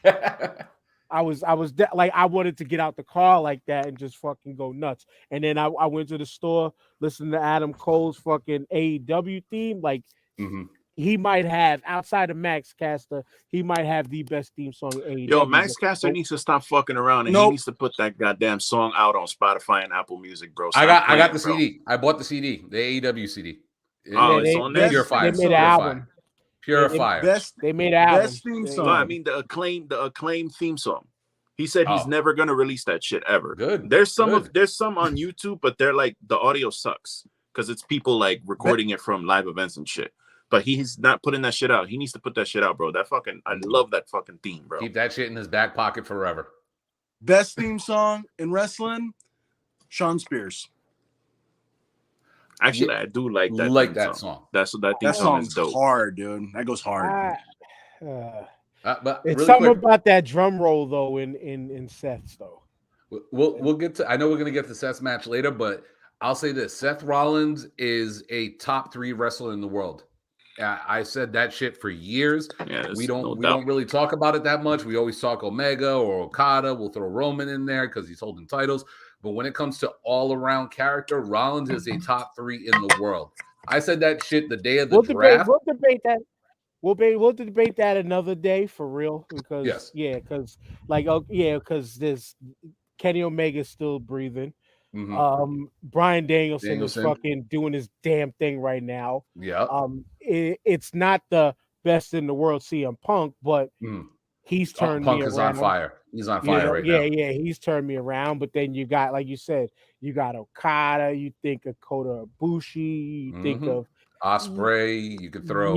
like, I wanted to get out the car like that and just fucking go nuts. And then I went to the store, listened to Adam Cole's fucking AEW theme. Like he might have, outside of Max Caster, he might have the best theme song in AEW. Yo, Max Caster needs to stop fucking around and he needs to put that goddamn song out on Spotify and Apple Music, bro. I got the CD. I bought the CD, the AEW CD. It's on there. Pure Fire. They made an album. Pure Fire. They made an album. Best theme song. No, I mean the acclaimed theme song. He said he's never gonna release that shit ever. Good. There's some on YouTube, but they're like the audio sucks because it's people like recording it from live events and shit. But he's not putting that shit out. He needs to put that shit out, bro. I love that fucking theme, bro. Keep that shit in his back pocket forever. Best theme song in wrestling, Sean Spears. Actually, I do like that. Like that song. That theme song is dope. Hard, dude. That goes hard. But it's really something quick, about that drum roll though in Seth's though. We'll get to. I know we're gonna get to Seth's match later, but I'll say this: Seth Rollins is a top 3 wrestler in the world. I said that shit for years. Yeah, we don't really talk about it that much. We always talk Omega or Okada. We'll throw Roman in there because he's holding titles. But when it comes to all-around character, Rollins is a top 3 in the world. I said that shit the day of the draft. We'll debate that. We'll debate that another day for real. Because because there's Kenny Omega's still breathing. Brian Danielson is fucking doing his damn thing right now. Yeah. It's not the best in the world, CM Punk, but he's turned me around. Punk is on fire. He's on fire right now. Yeah, he's turned me around. But then you got, like you said, you got Okada. You think of Kota Ibushi. You think of Osprey. You could throw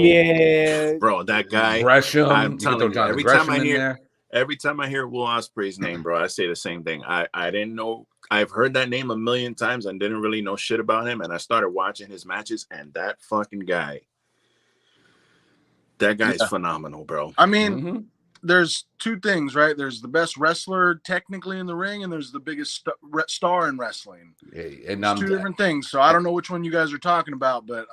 bro, that guy. Gresham. I'm you telling could throw you, Jonathan every Gresham time I in hear, there. every time I hear Will Ospreay's name, bro, I say the same thing. I didn't know. I've heard that name a million times and didn't really know shit about him. And I started watching his matches, and that fucking guy, that guy's phenomenal, bro. I mean, there's two things, right? There's the best wrestler technically in the ring, and there's the biggest star in wrestling. And it's two different things. So I don't know which one you guys are talking about, but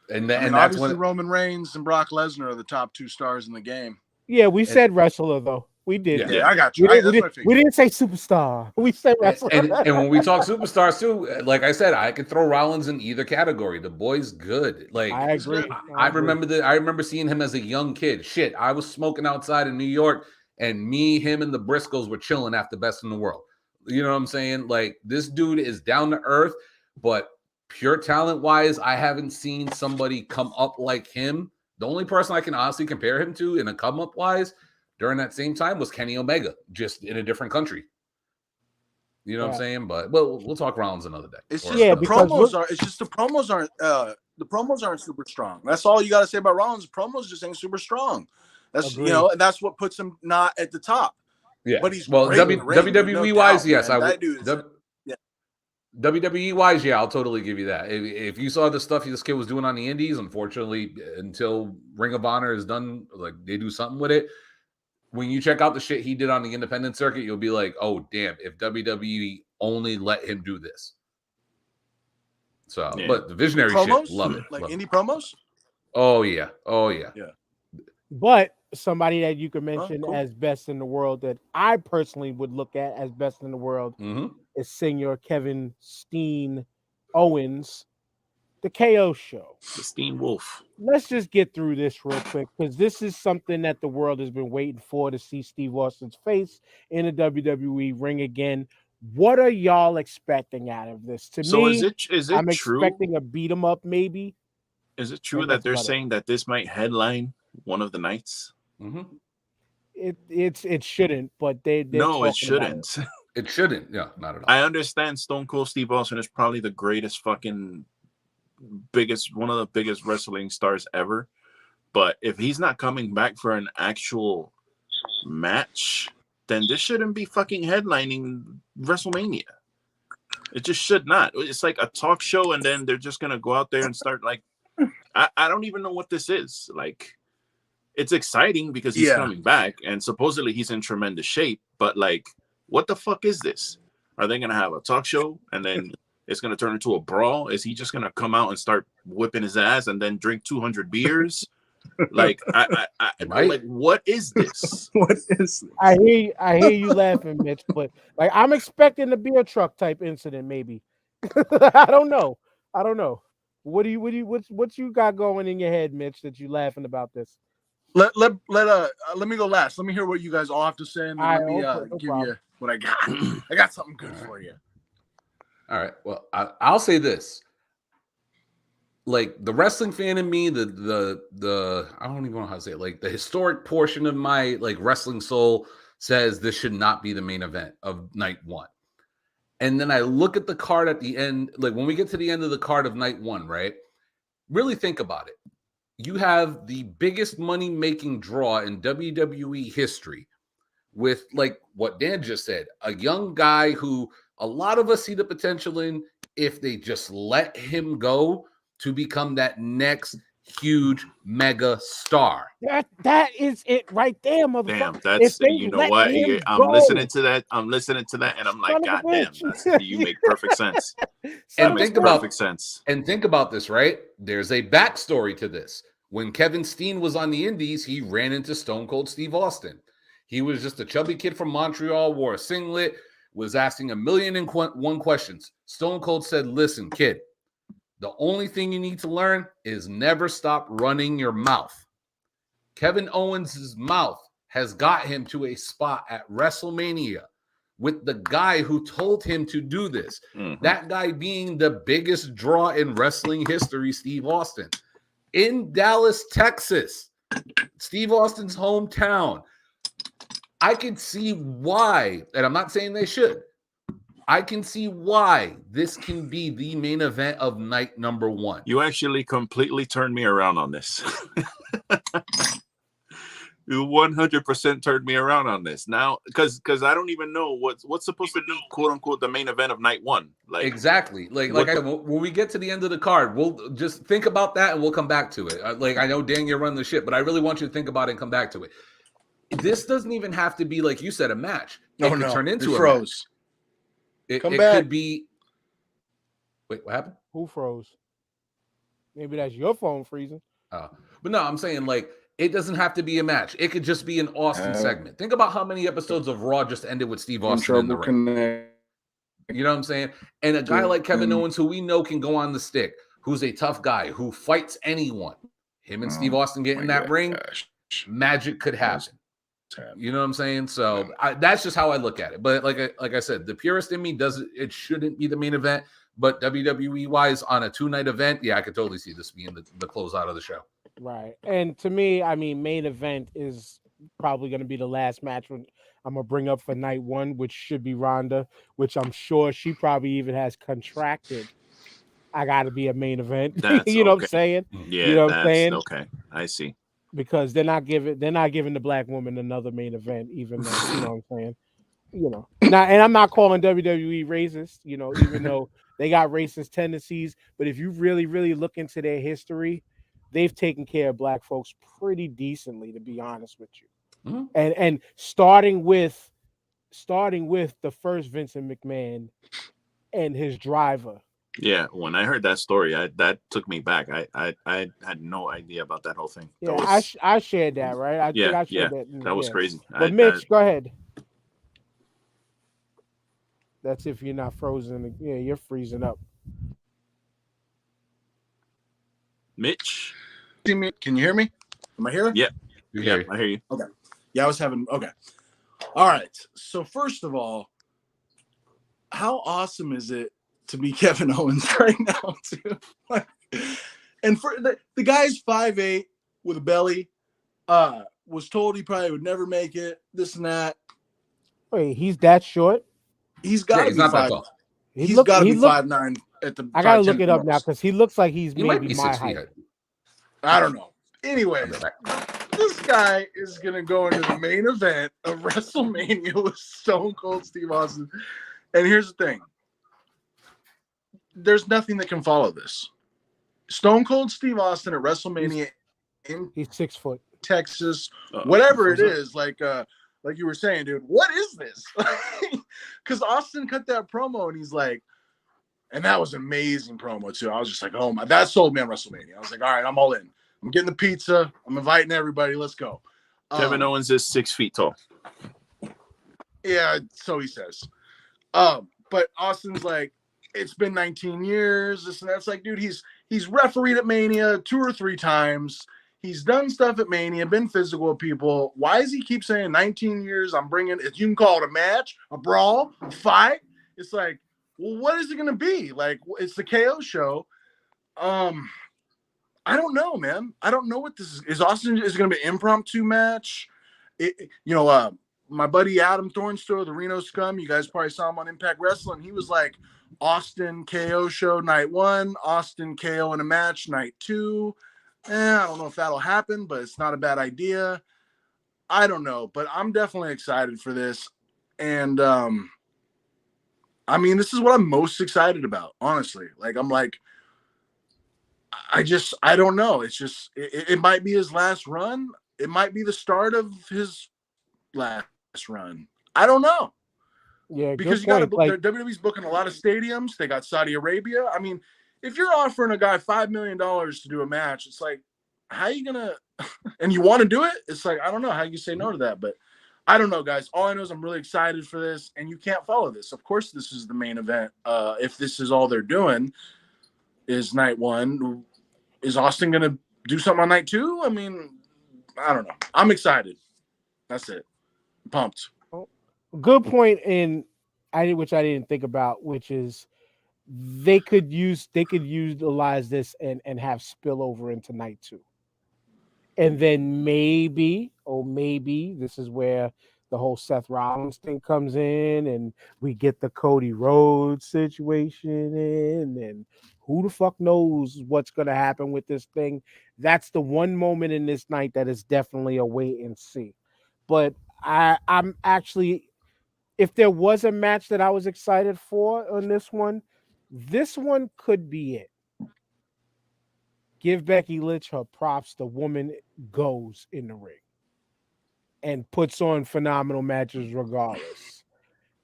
and that's obviously Roman Reigns and Brock Lesnar are the top two stars in the game. Yeah, we said wrestler though. We did. Yeah, I got you. We didn't say superstar. We said wrestler. And when we talk superstars too, like I said, I could throw Rollins in either category. The boy's good. Like I agree. I remember seeing him as a young kid. Shit, I was smoking outside in New York, and him, and the Briscoes were chilling after Best in the World. You know what I'm saying? Like this dude is down to earth, but pure talent wise, I haven't seen somebody come up like him. The only person I can honestly compare him to in a come up wise during that same time was Kenny Omega, just in a different country. You know what I'm saying? But we'll talk Rollins another day. It's just the promos are. It's just the promos aren't. The promos aren't super strong. That's all you got to say about Rollins. Promos just ain't super strong. That's and that's what puts him not at the top. Yeah, but he's WWE wise, yes, man. I would. WWE wise, yeah, I'll totally give you that. If you saw the stuff this kid was doing on the indies, unfortunately, until Ring of Honor is done, like they do something with it. When you check out the shit he did on the independent circuit, you'll be like, oh, damn, if WWE only let him do this. So, but the visionary promos? Shit, love it. Like love indie it. promos? Oh, yeah. Oh, yeah. Yeah. But somebody that you could mention cool. as best in the world that I personally would look at as best in the world is Senior Kevin Steen Owens, the KO show. The Steen Wolf. Let's just get through this real quick because this is something that the world has been waiting for, to see Steve Austin's face in a WWE ring again. What are y'all expecting out of this? To me, is it I'm true? expecting a beat 'em up, maybe. Is it true that they're saying that this might headline one of the nights? It shouldn't, but no, it shouldn't. It shouldn't. Yeah, not at all. I understand Stone Cold Steve Austin is probably the greatest fucking one of the biggest wrestling stars ever. But if he's not coming back for an actual match, then this shouldn't be fucking headlining WrestleMania. It just should not. It's like a talk show, and then they're just gonna go out there and start like I don't even know what this is. Like, it's exciting because he's coming back, and supposedly he's in tremendous shape. But like, what the fuck is this? Are they gonna have a talk show and then it's gonna turn into a brawl? Is he just gonna come out and start whipping his ass and then drink 200 beers? Like, I like, what is this? What is this? I hear you laughing, Mitch, but like I'm expecting a beer truck type incident, maybe. I don't know. What you got going in your head, Mitch, that you laughing about this? Let me go last. Let me hear what you guys all have to say, and then let me give you what I got. I got something good for you. All right. Well, I'll say this. Like the wrestling fan in me, the I don't even know how to say it. Like the historic portion of my like wrestling soul says this should not be the main event of night one. And then I look at the card at the end, like when we get to the end of the card of night one, right? Really think about it. You have the biggest money-making draw in WWE history with, like what Dan just said, a young guy who a lot of us see the potential in if they just let him go to become that next huge mega star. That is it right there, motherfucker. Damn, that's, you know what? I'm listening to that, and I'm like, God damn, you make perfect sense. And think about this, right? There's a backstory to this. When Kevin Steen was on the indies, he ran into Stone Cold Steve Austin. He was just a chubby kid from Montreal, wore a singlet, was asking 1,000,001 questions. Stone Cold said, listen, kid, the only thing you need to learn is never stop running your mouth. Kevin Owens' mouth has got him to a spot at WrestleMania with the guy who told him to do this. That guy being the biggest draw in wrestling history, Steve Austin. In Dallas, Texas, Steve Austin's hometown. I could see why, and I'm not saying they should. I can see why this can be the main event of night number 1. You actually completely turned me around on this. You 100% turned me around on this now, because I don't even know what's supposed to be quote unquote the main event of night 1. Like exactly, like when we get to the end of the card, we'll just think about that and we'll come back to it. Like I know Dan, you're running the ship, but I really want you to think about it and come back to it. This doesn't even have to be, like you said, a match. It could turn into a match. It could be. Wait, what happened? Who froze? Maybe that's your phone freezing. But no, I'm saying like it doesn't have to be a match. It could just be an Austin segment. Think about how many episodes of Raw just ended with Steve Austin in the ring. You know what I'm saying? And a guy like Kevin Owens, who we know can go on the stick, who's a tough guy, who fights anyone. Him and Steve Austin get in that ring, magic could happen. You know what I'm saying? So that's just how I look at it. But like I said, the purist in me it shouldn't be the main event. But WWE wise, on a 2-night event, yeah, I could totally see this being the closeout of the show. Right. And to me, I mean, main event is probably going to be the last match I'm going to bring up for night 1, which should be Ronda, which I'm sure she probably even has contracted. I got to be a main event. You know what I'm saying? Yeah, you know what I'm saying? Okay. I see. Because they're not giving the black woman another main event, even though, you know what I'm saying? You know. Now, and I'm not calling WWE racist, you know, even though they got racist tendencies. But if you really, really look into their history, they've taken care of black folks pretty decently, to be honest with you. Mm-hmm. And starting with the first Vincent McMahon and his driver. Yeah, when I heard that story, that took me back. I had no idea about that whole thing. Yeah, I shared that, right? I shared that. That was crazy. But Mitch, go ahead. That's if you're not frozen. Yeah, you're freezing up. Mitch? Can you hear me? Am I here? Yeah. Yeah, I hear you. Okay. Yeah, I was having. Okay. All right. So first of all, how awesome is it to be Kevin Owens right now, too? And for the guy's 5'8" with a belly, was told he probably would never make it. This and that. Wait, he's that short? He's got to be not that 5'9". tall. He's got to be 5'9" at the. I gotta look it up now because he looks like he's maybe my 6 height. feet. I don't know. Anyway, this guy is gonna go into the main event of WrestleMania with Stone Cold Steve Austin. And here's the thing: there's nothing that can follow this. Stone Cold Steve Austin at WrestleMania He's 6 foot. Texas, whatever it is, like you were saying, dude, what is this? Because Austin cut that promo and he's like, and that was an amazing promo too. I was just like, oh my, that sold me on WrestleMania. I was like, all right, I'm all in. I'm getting the pizza. I'm inviting everybody. Let's go. Kevin Owens is 6 feet tall. Yeah, so he says. But Austin's like, it's been 19 years. This and that's like, dude, he's refereed at Mania 2 or 3 times. He's done stuff at Mania, been physical with people. Why does he keep saying 19 years? I'm bringing it. You can call it a match, a brawl, a fight. It's like, well, what is it going to be? Like, it's the KO show. I don't know, man. I don't know what this is. Is Austin is going to be an impromptu match? My buddy Adam Thornstowe, the Reno Scum, you guys probably saw him on Impact Wrestling. He was like, Austin KO show night 1, Austin KO in a match night 2. I don't know if that'll happen, but it's not a bad idea. I don't know, but I'm definitely excited for this. And I mean, this is what I'm most excited about, honestly. Like, I'm like, I don't know. It's just, it might be his last run. It might be the start of his last run. I don't know. Yeah, because you got to, WWE's booking a lot of stadiums. They got Saudi Arabia. I mean, if you're offering a guy $5 million to do a match, it's like, how are you gonna? And you want to do it? It's like, I don't know how you say no to that. But I don't know, guys. All I know is I'm really excited for this, and you can't follow this. Of course, this is the main event. If this is all they're doing, is night 1. Is Austin gonna do something on night 2? I mean, I don't know. I'm excited. That's it. I'm pumped. Good point which I didn't think about, which is they could utilize this and have spillover into night 2. And then maybe this is where the whole Seth Rollins thing comes in, and we get the Cody Rhodes situation in, and who the fuck knows what's going to happen with this thing. That's the one moment in this night that is definitely a wait and see. But I'm actually, if there was a match that I was excited for on this one could be it. Give Becky Lynch her props. The woman goes in the ring and puts on phenomenal matches regardless.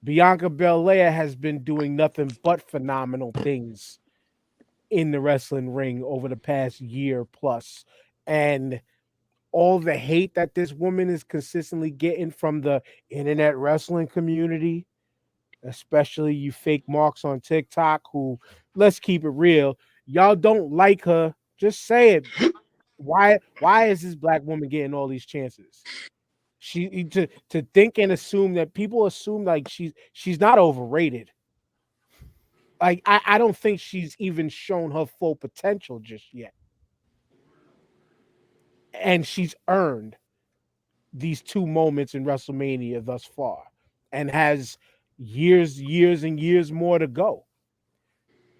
Bianca Belair has been doing nothing but phenomenal things in the wrestling ring over the past year plus. And all the hate that this woman is consistently getting from the internet wrestling community, especially you fake marks on TikTok who, let's keep it real, y'all don't like her. Just say it. Why is this black woman getting all these chances? She to think and assume that people assume like she's not overrated. Like I don't think she's even shown her full potential just yet. And she's earned these 2 moments in WrestleMania thus far and has years and years more to go.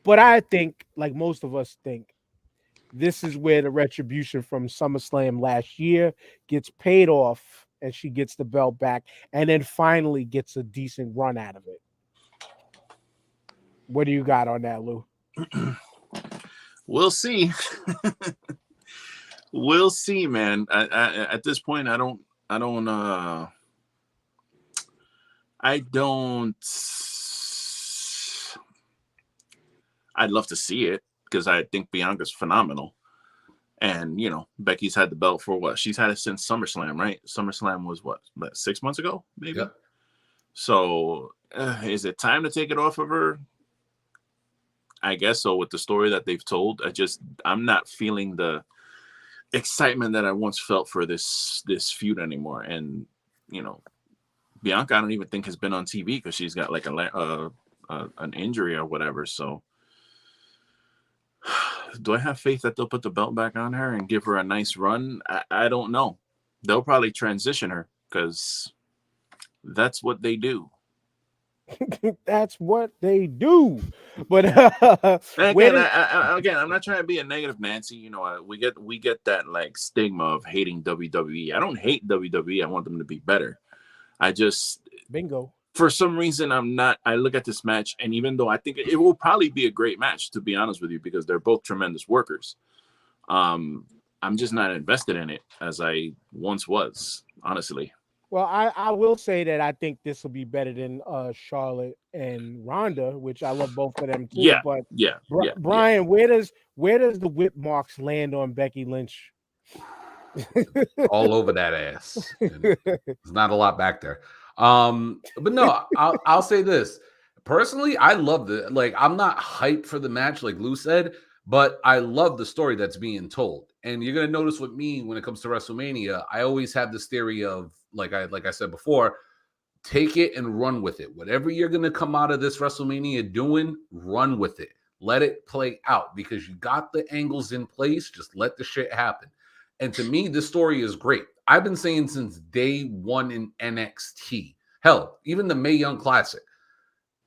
But I think, like most of us think, this is where the retribution from SummerSlam last year gets paid off and she gets the belt back and then finally gets a decent run out of it. What do you got on that, Lou? We'll see. We'll see, man. I at this point, I'd love to see it because I think Bianca's phenomenal. And, you know, Becky's had the belt for what? She's had it since SummerSlam, right? SummerSlam was what 6 months ago, maybe? Yep. So is it time to take it off of her? I guess so with the story that they've told. I'm not feeling the excitement that I once felt for this feud anymore. And, you know, Bianca, I don't even think has been on TV because she's got like an injury or whatever. So do I have faith that they'll put the belt back on her and give her a nice run? I don't know. They'll probably transition her because that's what they do. That's what they do. But again, I'm not trying to be a negative Nancy. You know, we get that like stigma of hating WWE. I don't hate WWE. I want them to be better. I just bingo. For some reason, I look at this match, and even though I think it will probably be a great match, to be honest with you, because they're both tremendous workers, I'm just not invested in it as I once was, honestly. Well, I will say that I think this will be better than Charlotte and Ronda, which I love both of them too. Yeah, but Brian, where does the whip marks land on Becky Lynch? All over that ass. There's not a lot back there. But no, I'll say this. Personally, I love it. Like, I'm not hyped for the match, like Lou said, but I love the story that's being told. And you're gonna notice with me when it comes to WrestleMania, I always have this theory of, like I said before, take it and run with it. Whatever you're gonna come out of this WrestleMania doing, run with it. Let it play out because you got the angles in place. Just let the shit happen. And to me, this story is great. I've been saying since day one in NXT, hell, even the Mae Young Classic,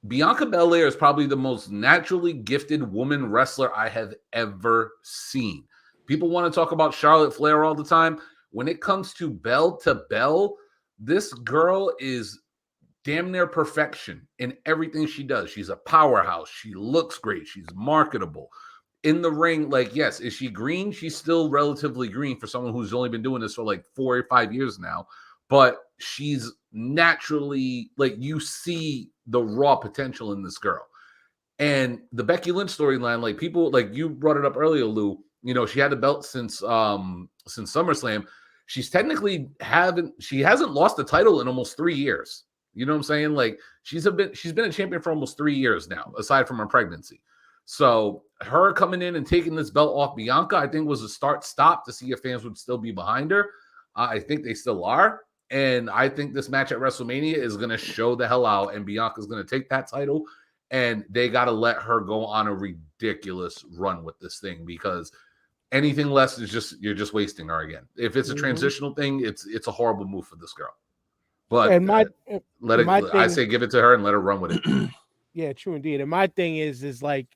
Bianca Belair is probably the most naturally gifted woman wrestler I have ever seen. People want to talk about Charlotte Flair all the time. When it comes to bell to bell, this girl is damn near perfection in everything she does. She's a powerhouse. She looks great. She's marketable. In the ring, like, yes, is she green? She's still relatively green for someone who's only been doing this for like 4 or 5 years now. But she's naturally, like, you see the raw potential in this girl. And the Becky Lynch storyline, like, people, like you brought it up earlier, Lou, you know, she had the belt since SummerSlam. She's technically hasn't lost the title in almost 3 years. You know what I'm saying? Like, she's been a champion for almost 3 years now, aside from her pregnancy. So her coming in and taking this belt off Bianca, I think, was a stop to see if fans would still be behind her. I think they still are. And I think this match at WrestleMania is going to show the hell out, and Bianca's going to take that title, and they got to let her go on a ridiculous run with this thing, because anything less is you're just wasting her again. If it's a transitional thing, it's a horrible move for this girl. But and my let it. my I thing, say give it to her and let her run with it. yeah, true indeed. And my thing is like,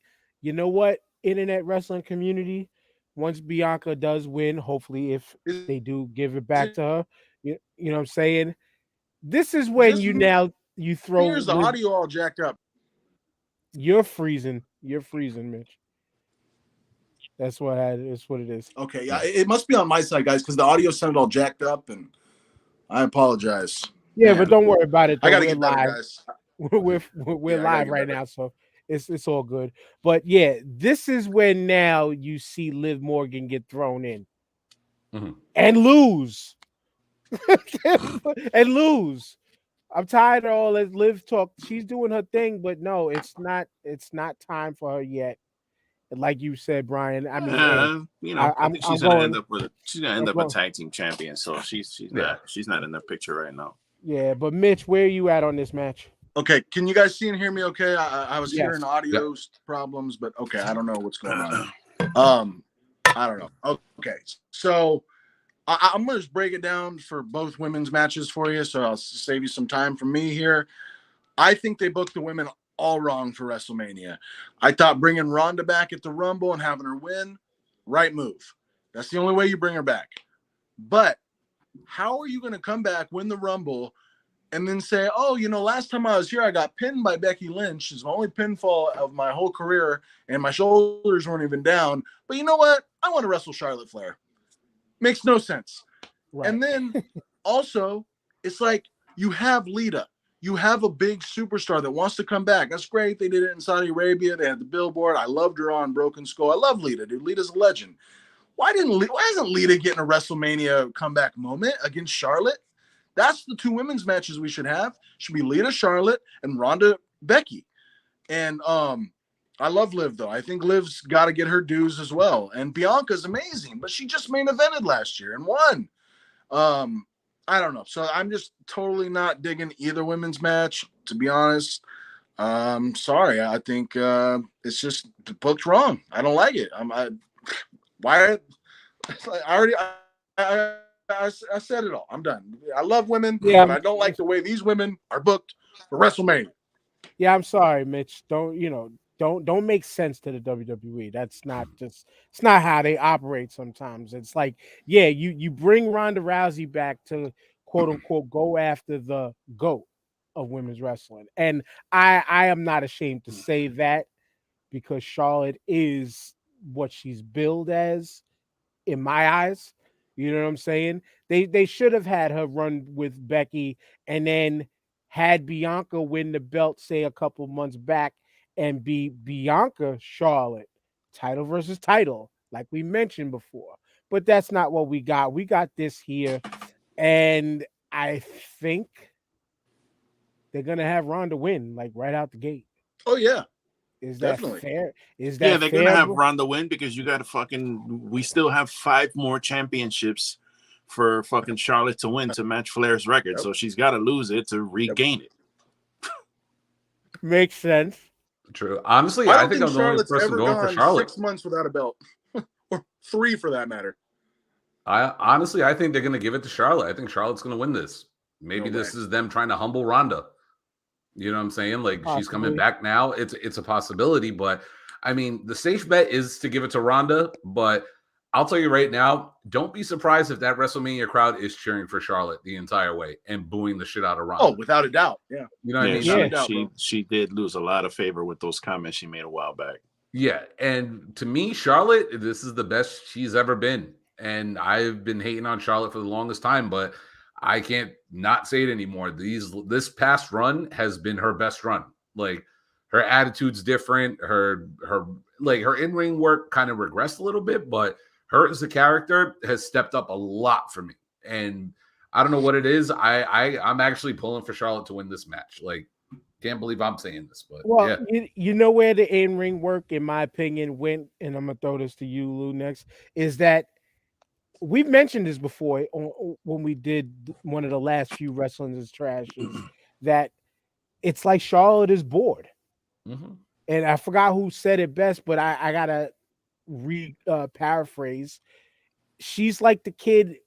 you know what, internet wrestling community, once Bianca does win, hopefully if Is they do give it back it to her, you know what I'm saying? This is when just you me, now you throw or is the Liv. audio all jacked up? You're freezing, Mitch. That's what it is. Okay, yeah, it must be on my side, guys, because the audio sounded all jacked up, and I apologize. Yeah, but Man, don't worry about it I though. got to We're get better, live. guys. We're Yeah, I got to live get right better. now, so it's all good. But yeah, this is when now you see Liv Morgan get thrown in Mhm. and lose. And lose. I'm tired of all that Liv talk. She's doing her thing, but no, it's not time for her yet. And like you said, Brian, I mean, hey, You know, I think I'm she's gonna end going. up with she's gonna end I'm up a going. tag team champion. So she's Yeah. not in the picture right now. Yeah, but Mitch, where are you at on this match? okay, can you guys see and hear me? Okay, I was Yes. hearing audio problems, but okay, I don't know what's going on. I don't know. Okay, so I'm gonna just break it down for both women's matches for you, so I'll save you some time from me here. I think they booked the women all wrong for WrestleMania. I thought bringing Ronda back at the Rumble and having her win, right move. That's the only way you bring her back. But how are you going to come back, win the Rumble, and then say, oh, last time I was here, I got pinned by Becky Lynch. It's my only pinfall of my whole career, and my shoulders weren't even down. But you know what? I want to wrestle Charlotte Flair. Makes no sense. Right. And then also, it's like you have Lita. You have a big superstar that wants to come back. That's great. They did it in Saudi Arabia. They had the billboard. I loved her on Broken Skull. I love Lita, dude. Lita's a legend. Why isn't Lita getting a WrestleMania comeback moment against Charlotte? That's the two women's matches we should have. Should be Lita, Charlotte, and Ronda, Becky. And I love Liv, though. I think Liv's got to get her dues as well. And Bianca's amazing, but she just main evented last year and won. I don't know. So I'm just totally not digging either women's match, to be honest. Sorry. I think it's just booked wrong. I don't like it. Why? I said it all. I'm done. I love women, Yeah, but I don't like the way these women are booked for WrestleMania. Yeah, I'm sorry, Mitch. Don't make sense to the WWE. That's not it's not how they operate sometimes. It's like, yeah, you bring Ronda Rousey back to quote unquote go after the GOAT of women's wrestling. And I am not ashamed to say that because Charlotte is what she's billed as in my eyes. You know what I'm saying? They should have had her run with Becky and then had Bianca win the belt, say a couple months back, and be Bianca Charlotte, title versus title, like we mentioned before. But that's not what we got. We got this here, and I think they're gonna have Ronda win like right out the gate. Oh yeah, Is definitely. that fair? Is Yeah, that they're fair? gonna have Ronda win because you got to we still have 5 more championships for fucking Charlotte to win to match Flair's record. Yep. So she's got to lose it to regain it. Makes sense. True. Honestly, I I don't think think I'm the only Charlotte's person ever going for gone Charlotte. 6 months without a belt, or 3 for that matter. I think they're going to give it to Charlotte. I think Charlotte's going to win this. Maybe No this way. is them trying to humble Ronda. You know what I'm saying? Like she's coming Possibly. back now. It's a possibility, but I mean, the safe bet is to give it to Ronda. But I'll tell you right now, don't be surprised if that WrestleMania crowd is cheering for Charlotte the entire way and booing the shit out of Ronda. Oh, without a doubt. Yeah. You know what I mean? Yeah, Yeah. doubt, bro. she did lose a lot of favor with those comments she made a while back. Yeah, and to me, Charlotte, this is the best she's ever been. And I've been hating on Charlotte for the longest time, but I can't not say it anymore. This past run has been her best run. Like her attitude's different. Her in-ring work kind of regressed a little bit, but her as a character has stepped up a lot for me. And I don't know what it is. I'm actually pulling for Charlotte to win this match. Like, can't believe I'm saying this, but Well, yeah. you know where the in-ring work, in my opinion, went, and I'm gonna throw this to you, Lou, next, is that we've mentioned this before when we did one of the last few Wrestling is Trashes, that it's like Charlotte is bored. Mm-hmm. And I forgot who said it best, but I gotta paraphrase. She's like the kid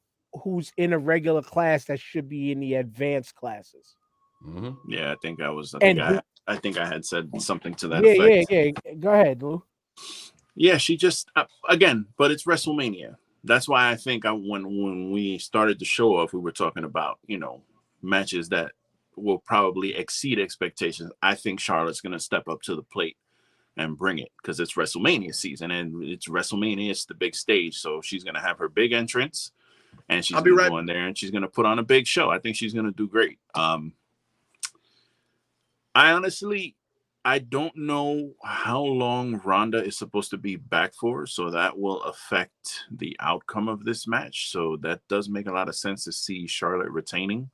who's in a regular class that should be in the advanced classes. Mm-hmm. Yeah, I think I had said something to that Yeah, effect. yeah. Go ahead, Lou. Yeah, she just again, but it's WrestleMania. That's why I think when we started the show off, we were talking about matches that will probably exceed expectations. I think Charlotte's going to step up to the plate and bring it because it's WrestleMania season and it's WrestleMania. It's the big stage, so she's going to have her big entrance and she's going to go in there and she's going to put on a big show. I think she's going to do great. I don't know how long Ronda is supposed to be back for, so that will affect the outcome of this match. So that does make a lot of sense to see Charlotte retaining.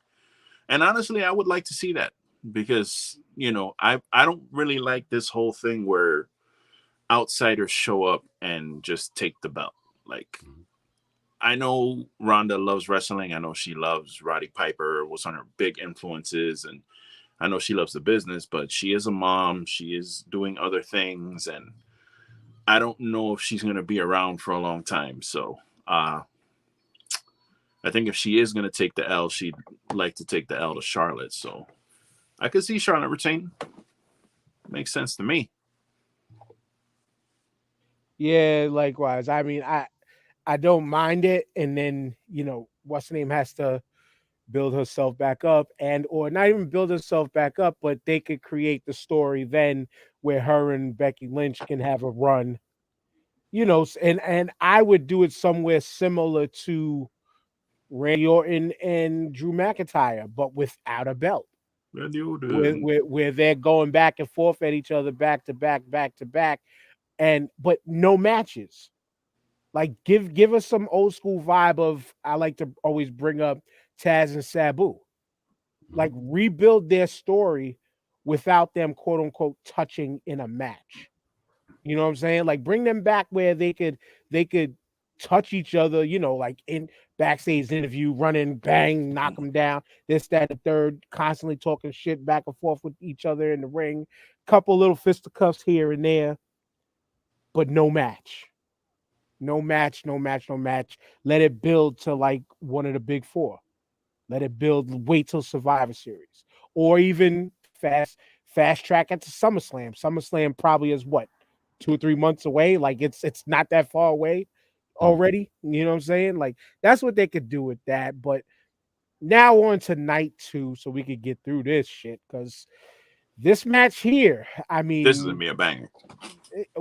And honestly, I would like to see that because, I don't really like this whole thing where outsiders show up and just take the belt. Like, I know Ronda loves wrestling. I know she loves Roddy Piper, was on her big influences, and I know she loves the business, but she is a mom. She is doing other things, and I don't know if she's going to be around for a long time. So I think if she is going to take the L, she'd like to take the L to Charlotte. So I could see Charlotte retain. Makes sense to me. Yeah, likewise. I mean, I don't mind it, and then what's the name has to build herself back up, and or not even build herself back up, but they could create the story then where her and Becky Lynch can have a run, and I would do it somewhere similar to Randy Orton and Drew McIntyre, but without a belt, where they're going back and forth at each other, back to back, but no matches. Like give us some old school vibe of, I like to always bring up Taz and Sabu. Like rebuild their story without them quote unquote touching in a match. You know what I'm saying? Like bring them back where they could touch each other, like in backstage interview, running, bang, knock them down, this, that, the third, constantly talking shit back and forth with each other in the ring, couple little fisticuffs here and there, but no match. No match. Let it build to like one of the big four. Let it build, wait till Survivor Series. Or even fast track it to SummerSlam. SummerSlam probably is what, 2 or 3 months away. Like it's not that far away already. You know what I'm saying? Like that's what they could do with that. But now on to night 2, so we could get through this shit. Because this match here, I mean, this is gonna be a banger.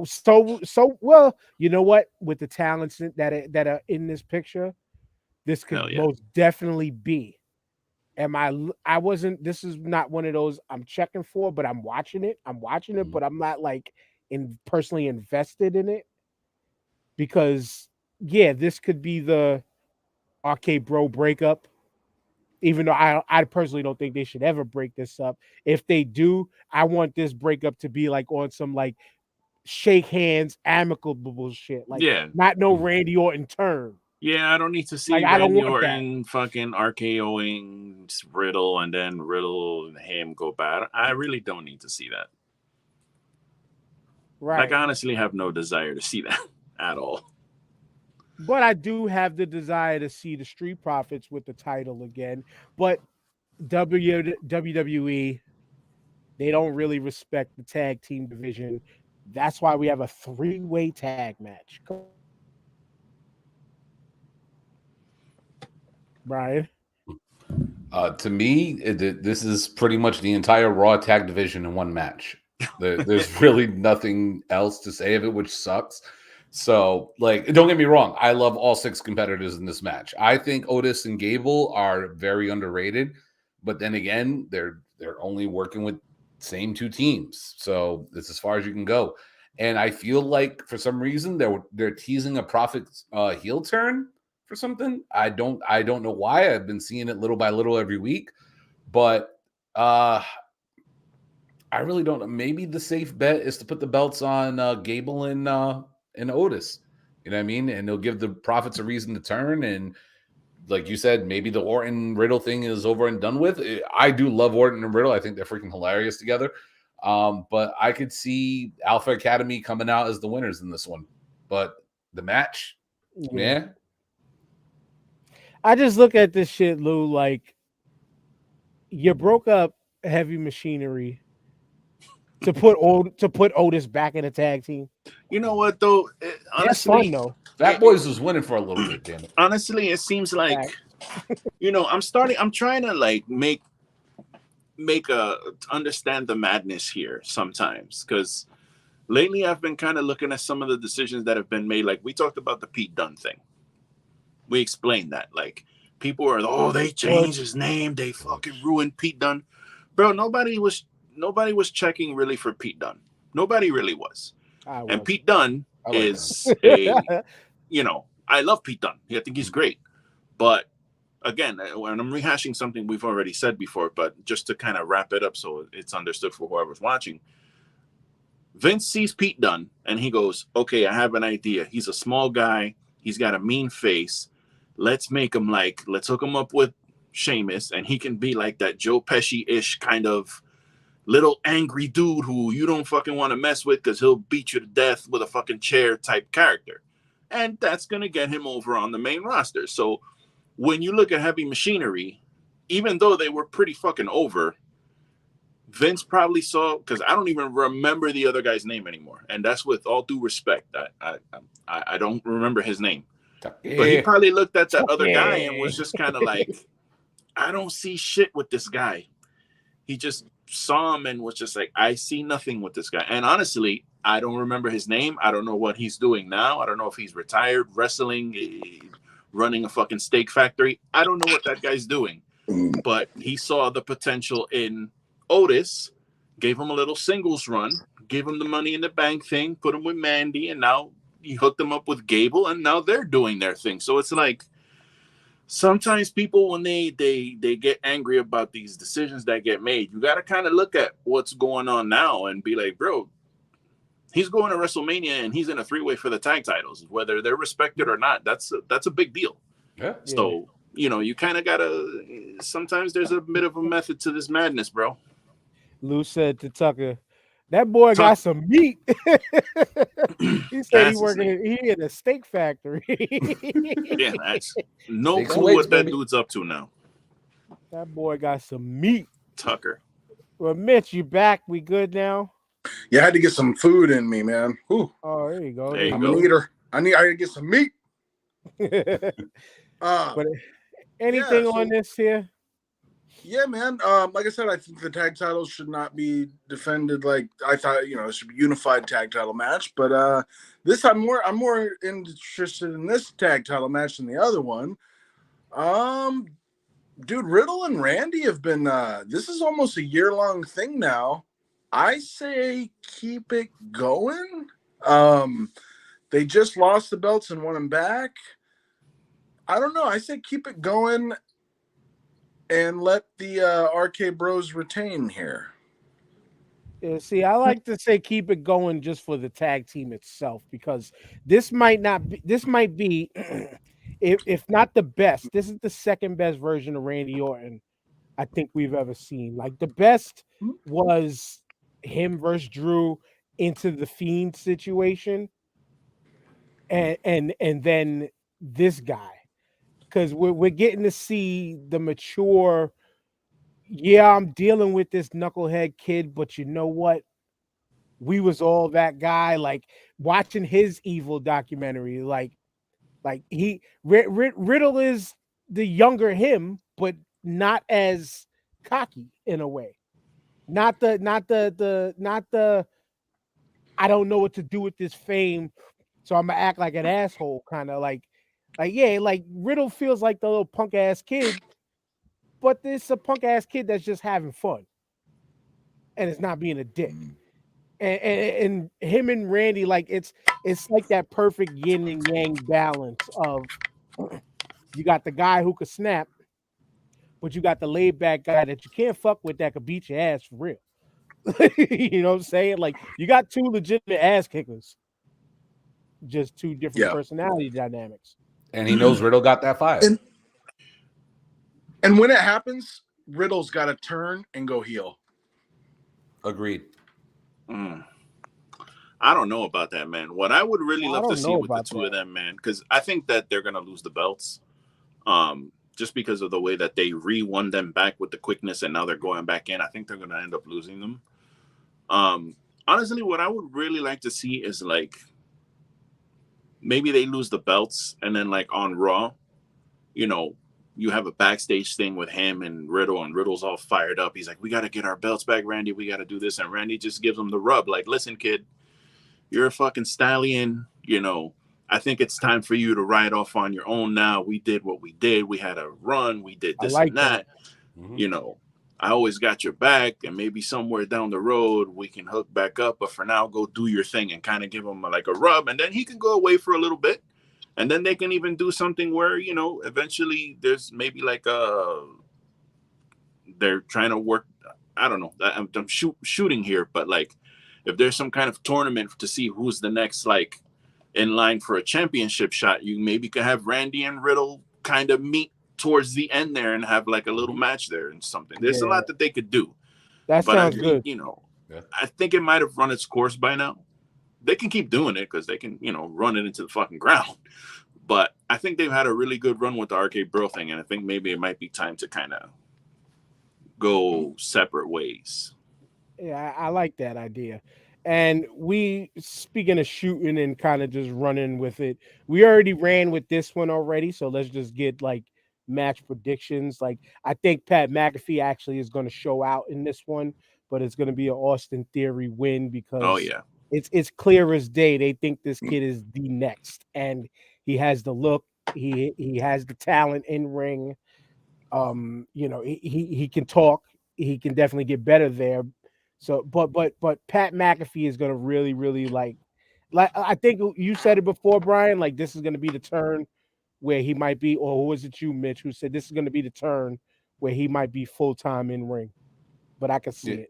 So well, you know what? With the talents that are in this picture, this could most definitely be. I wasn't. This is not one of those I'm checking for, but I'm watching it. But I'm not like personally invested in it because this could be the Arcade Bro breakup. Even though I personally don't think they should ever break this up. If they do, I want this breakup to be like on some like shake hands, amicable shit. Like, not no Randy Orton turn. Yeah, I don't need to see like, Randy Orton fucking RKOing Riddle and then Riddle and him go bad. I really don't need to see that. Right. Like, I honestly have no desire to see that at all. But I do have the desire to see the Street Profits with the title again. But WWE, they don't really respect the tag team division. That's why we have a 3-way tag match. Brian? To me, this is pretty much the entire Raw tag division in one match. There's really nothing else to say of it, which sucks. So, like, don't get me wrong. I love all 6 competitors in this match. I think Otis and Gable are very underrated. But then again, they're only working with same 2 teams. So it's as far as you can go. And I feel like for some reason they're teasing a Profit heel turn for something. I don't know why. I've been seeing it little by little every week. But I really don't know. Maybe the safe bet is to put the belts on Gable and Otis. You know what I mean? And they'll give the Profits a reason to turn. And like you said, maybe the Orton Riddle thing is over and done with. I do love Orton and Riddle. I think they're freaking hilarious together. But I could see Alpha Academy coming out as the winners in this one. But the match, yeah. I just look at this shit, Lou, like you broke up Heavy Machinery to put Otis back in a tag team. You know what though? That's fun Honestly, though. That boys was winning for a little bit, damn it. honestly, it seems like I'm trying to like make understand the madness here sometimes, because lately I've been kind of looking at some of the decisions that have been made. Like we talked about the Pete Dunne thing. We explained that. Like people are, they changed his name, they fucking ruined Pete Dunne. Bro, nobody was checking really for Pete Dunne. Nobody really was. And Pete Dunne is I love Pete Dunne. I think he's great. But again, when I'm rehashing something we've already said before, but just to kind of wrap it up so it's understood for whoever's watching, Vince sees Pete Dunne and he goes, okay, I have an idea. He's a small guy. He's got a mean face. Let's hook him up with Sheamus, and he can be like that Joe Pesci-ish kind of little angry dude who you don't fucking want to mess with because he'll beat you to death with a fucking chair type character. And that's going to get him over on the main roster. So when you look at Heavy Machinery, even though they were pretty fucking over, Vince probably saw, because I don't even remember the other guy's name anymore. And that's with all due respect. I don't remember his name. But he probably looked at that other guy and was just kind of like, I don't see shit with this guy. He just saw him and was just like, I see nothing with this guy. And honestly, I don't remember his name. I don't know what he's doing now. I don't know if he's retired, wrestling, running a fucking steak factory. I don't know what that guy's doing. But he saw the potential in Otis, gave him a little singles run, gave him the Money in the Bank thing, put him with Mandy, and now he hooked them up with Gable, and now they're doing their thing. So it's like sometimes people, when they get angry about these decisions that get made, you got to kind of look at what's going on now and be like, bro, he's going to WrestleMania and he's in a 3-way for the tag titles, whether they're respected or not. That's a big deal. Yeah. So, you kind of got to, sometimes there's a bit of a method to this madness, bro. Lou said to Tucker, that boy got some meat. He said he in a steak factory. Yeah, that's no clue what that dude's up to now. That boy got some meat. Tucker. Well, Mitch, you back? We good now? Yeah, I had to get some food in me, man. Ooh. Oh, there you go. I'm an eater. I need to get some meat. But anything on this here? Yeah, man. Like I said, I think the tag titles should not be defended. Like I thought, it should be unified tag title match. But this, I'm more interested in this tag title match than the other one. Dude, Riddle and Randy have been. This is almost a year-long thing now. I say keep it going. They just lost the belts and won them back. I don't know. I say keep it going. And let the RK Bros retain here. Yeah, see, I like to say keep it going just for the tag team itself, because this might be, if not the best, this is the second best version of Randy Orton I think we've ever seen. Like the best was him versus Drew into the Fiend situation, and then this guy. Because we're getting to see the mature, I'm dealing with this knucklehead kid, but you know what? We was all that guy. Like watching his evil documentary, like Riddle is the younger him, but not as cocky in a way. Not the I don't know what to do with this fame, so I'm gonna act like an asshole kind of like Riddle feels like the little punk ass kid, but it's a punk ass kid that's just having fun, and it's not being a dick. And him and Randy, like it's like that perfect yin and yang balance of you got the guy who could snap, but you got the laid back guy that you can't fuck with that could beat your ass for real. You know what I'm saying? Like you got two legitimate ass kickers, just two different personality dynamics. And he knows Riddle got that fire. And when it happens, Riddle's got to turn and go heel. Agreed. I don't know about that, man. What I would really love to see with the two of them, man, because I think that they're going to lose the belts. just because of the way that they re-won them back with the quickness, and now they're going back in. I think they're going to end up losing them. Honestly, what I would really like to see is like maybe they lose the belts, and then like on Raw, you know, you have a backstage thing with him and Riddle, and Riddle's all fired up. He's like, "We got to get our belts back, Randy. We got to do this." And Randy just gives him the rub, like, "Listen, kid, you're a fucking stallion. You know, I think it's time for you to ride off on your own now. We did what we did. We had a run. We did this and that. Mm-hmm. You know, I always got your back, and maybe somewhere down the road we can hook back up. But for now, go do your thing," and kind of give him like a rub. And then he can go away for a little bit. And then they can even do something where, you know, eventually there's maybe like they're trying to work. I don't know. I'm shooting here, but like if there's some kind of tournament to see who's the next like in line for a championship shot, you maybe could have Randy and Riddle kind of meet towards the end there and have like a little match there and something. There's a lot that they could do. That sounds good. You know, I think it might have run its course by now. They can keep doing it because they can, you know, run it into the fucking ground. But I think they've had a really good run with the RK Bro thing, and I think maybe it might be time to kind of go separate ways. Yeah, I like that idea. And we, speaking of shooting and kind of just running with it, we already ran with this one already. So let's just get like match predictions. Like I think Pat McAfee actually is going to show out in this one, but it's going to be an Austin Theory win because it's clear as day. They think this kid is the next, and he has the look. He has the talent in ring. You know, he can talk. He can definitely get better there. So, but Pat McAfee is going to really like I think you said it before, Brian. Like this is going to be the turn where he might be, or was it you, Mitch, who said this is going to be the turn where he might be full time in ring? But I can see it.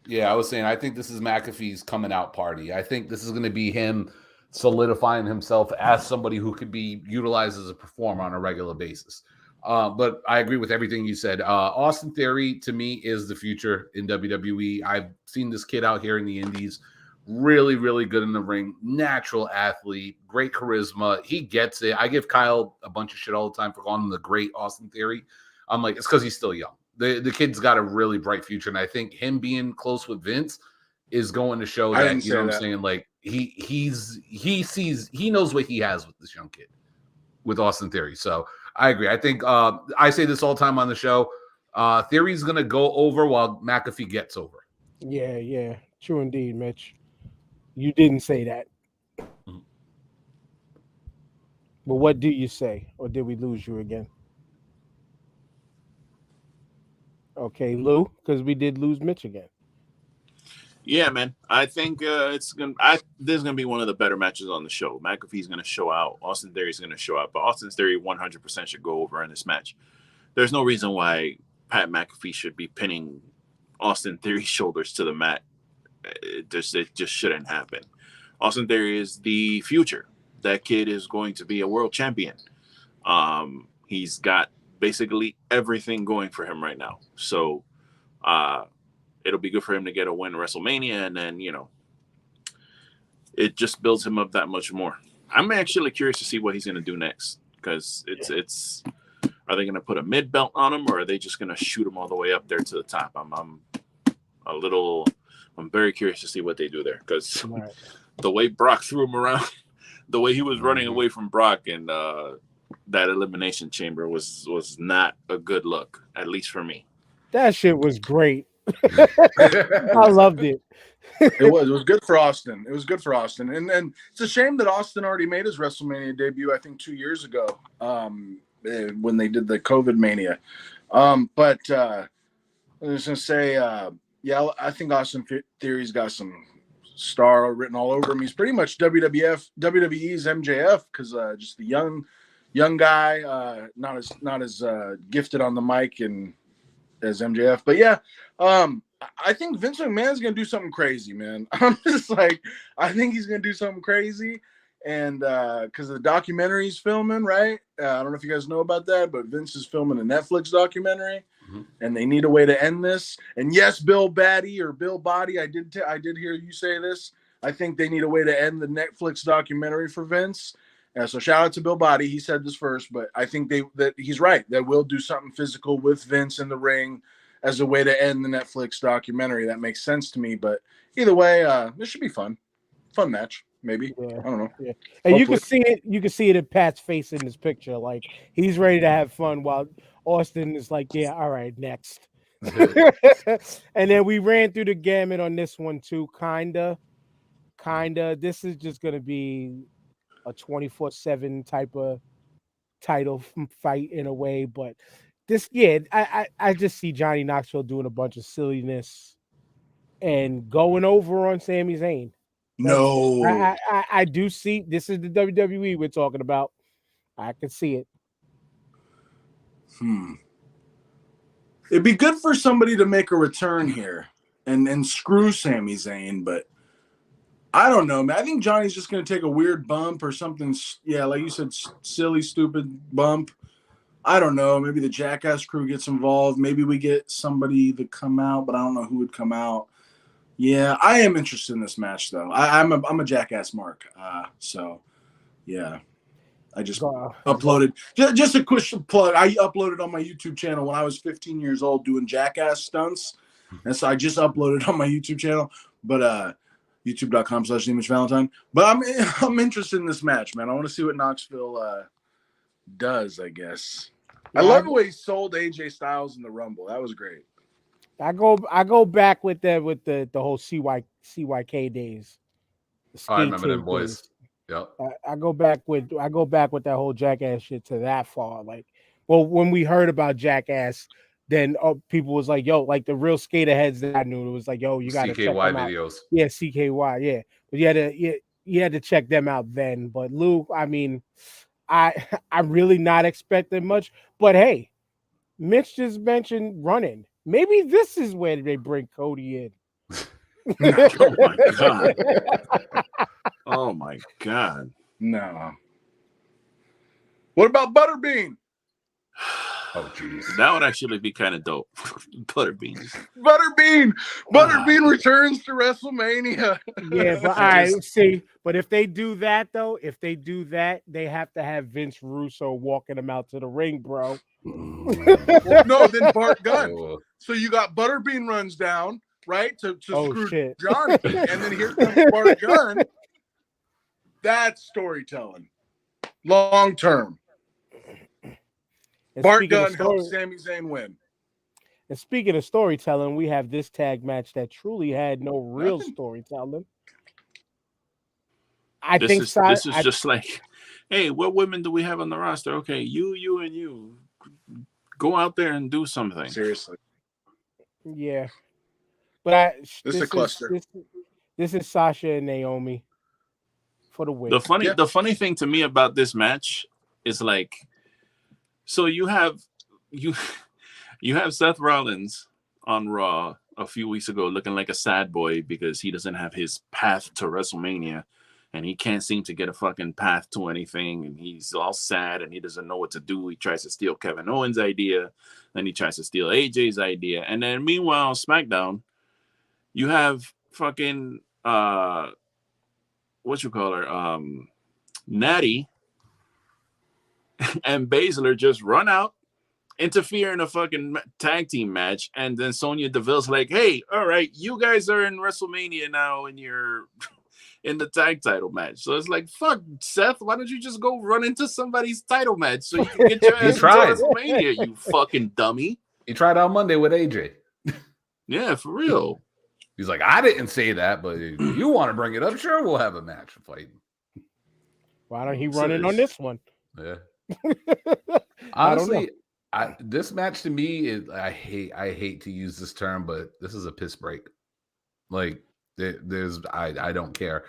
Yeah, I was saying I think this is McAfee's coming out party. I think this is going to be him solidifying himself as somebody who could be utilized as a performer on a regular basis. But I agree with everything you said. Austin Theory, to me, is the future in WWE. I've seen this kid out here in the Indies. Really, really good in the ring. Natural athlete. Great charisma. He gets it. I give Kyle a bunch of shit all the time for calling him the great Austin Theory. I'm like, it's because he's still young. The kid's got a really bright future. And I think him being close with Vince is going to show that, you know what I'm saying? Like, he knows what he has with this young kid, with Austin Theory. So I agree. I think I say this all the time on the show. Theory's going to go over while McAfee gets over. Yeah. True indeed, Mitch. You didn't say that. Mm-hmm. But what do you say? Or did we lose you again? Okay, Lou, because we did lose Mitch again. Yeah, man. I think this is gonna be one of the better matches on the show. McAfee's gonna show out. Austin Theory's gonna show out, but Austin Theory 100% should go over in this match. There's no reason why Pat McAfee should be pinning Austin Theory's shoulders to the mat. It just shouldn't happen. Austin Theory is the future. That kid is going to be a world champion. He's got basically everything going for him right now. So it'll be good for him to get a win at WrestleMania, and then, you know, it just builds him up that much more. I'm actually curious to see what he's going to do next, because it's are they going to put a mid belt on him, or are they just going to shoot him all the way up there to the top? I'm very curious to see what they do there, because the way Brock threw him around, the way he was running away from Brock and that elimination chamber was not a good look, at least for me. That shit was great. I loved it. It was good for Austin. It was good for Austin. And it's a shame that Austin already made his WrestleMania debut, I think 2 years ago, when they did the COVID Mania. But I was going to say, I think Austin Theory's got some star written all over him. He's pretty much WWE's MJF, because just the young guy, not as gifted on the mic and as MJF. But yeah, I think Vince McMahon's gonna do something crazy, man. I'm just like, I think he's gonna do something crazy, and because the documentary he's filming, right? I don't know if you guys know about that, but Vince is filming a Netflix documentary, and they need a way to end this. And yes, Bill Body, I did hear you say this. I think they need a way to end the Netflix documentary for Vince. Yeah, so shout out to Bill Body. He said this first, but I think that he's right. They will do something physical with Vince in the ring as a way to end the Netflix documentary. That makes sense to me. But either way, this should be fun. Fun match, maybe. Yeah. I don't know. Yeah. And you Hopefully. can see it. You can see it in Pat's face in this picture. Like he's ready to have fun, while Austin is like, "Yeah, all right, next." And then we ran through the gamut on this one too. Kinda. This is just gonna be a 24/7 type of title fight in a way, but this, I just see Johnny Knoxville doing a bunch of silliness and going over on Sami Zayn. No. I do see this is the WWE we're talking about. I can see it. It'd be good for somebody to make a return here and screw Sami Zayn, but I don't know, man. I think Johnny's just going to take a weird bump or something. Yeah, like you said, silly, stupid bump. I don't know. Maybe the Jackass crew gets involved. Maybe we get somebody to come out, but I don't know who would come out. Yeah, I am interested in this match, though. I'm a Jackass Mark. So, yeah. I just uploaded. Just a quick plug. I uploaded on my YouTube channel when I was 15 years old doing Jackass stunts. And so I just uploaded on my YouTube channel. But youtube.com/ImageValentine. But I'm interested in this match, man. I want to see what Knoxville does, I guess. I love the way he sold AJ Styles in the Rumble. That was great. I go back with the whole CYK days. I remember them boys. Days. Yep. I go back with that whole Jackass shit to that far. Like, well, when we heard about Jackass, then people was like, yo, like the real skater heads that I knew, it was like, yo, you got to check them videos. Out. Yeah, CKY, yeah. But you had to check them out then. But Luke, I mean, I'm really not expecting much. But hey, Mitch just mentioned running. Maybe this is where they bring Cody in. Oh my god. Oh my god. No. What about Butterbean? Oh jeez. That would actually be kind of dope. Butterbean returns to WrestleMania. Yeah, but I see. But if they do that, they have to have Vince Russo walking them out to the ring, bro. Well, no, then Bart Gunn. So you got Butterbean runs down, right? To screw shit. Johnny, and then here comes Bart Gunn. That's storytelling. Long term. Bart Gunn helps Sami Zayn win. And speaking of storytelling, we have this tag match that truly had no real storytelling. This is just like, hey, what women do we have on the roster? Okay, you, and you. Go out there and do something. Seriously. Yeah. But this is a cluster. This is Sasha and Naomi for the win. The funny thing to me about this match is like, so you have Seth Rollins on Raw a few weeks ago looking like a sad boy because he doesn't have his path to WrestleMania and he can't seem to get a fucking path to anything and he's all sad and he doesn't know what to do. He tries to steal Kevin Owens' idea, then he tries to steal AJ's idea, and then meanwhile SmackDown, you have fucking Natty and Baszler just run out, interfere in a fucking tag team match, and then Sonya Deville's like, hey, all right, you guys are in WrestleMania now and you're in the tag title match. So it's like, fuck, Seth, why don't you just go run into somebody's title match so you can get your ass into WrestleMania, you fucking dummy. He tried out Monday with AJ. Yeah, for real. He's like, I didn't say that, but if you want to bring it up, sure, we'll have a match fighting. Why don't he run in on this one? Yeah. Honestly, this match to me is I hate to use this term, but this is a piss break. Like I don't care.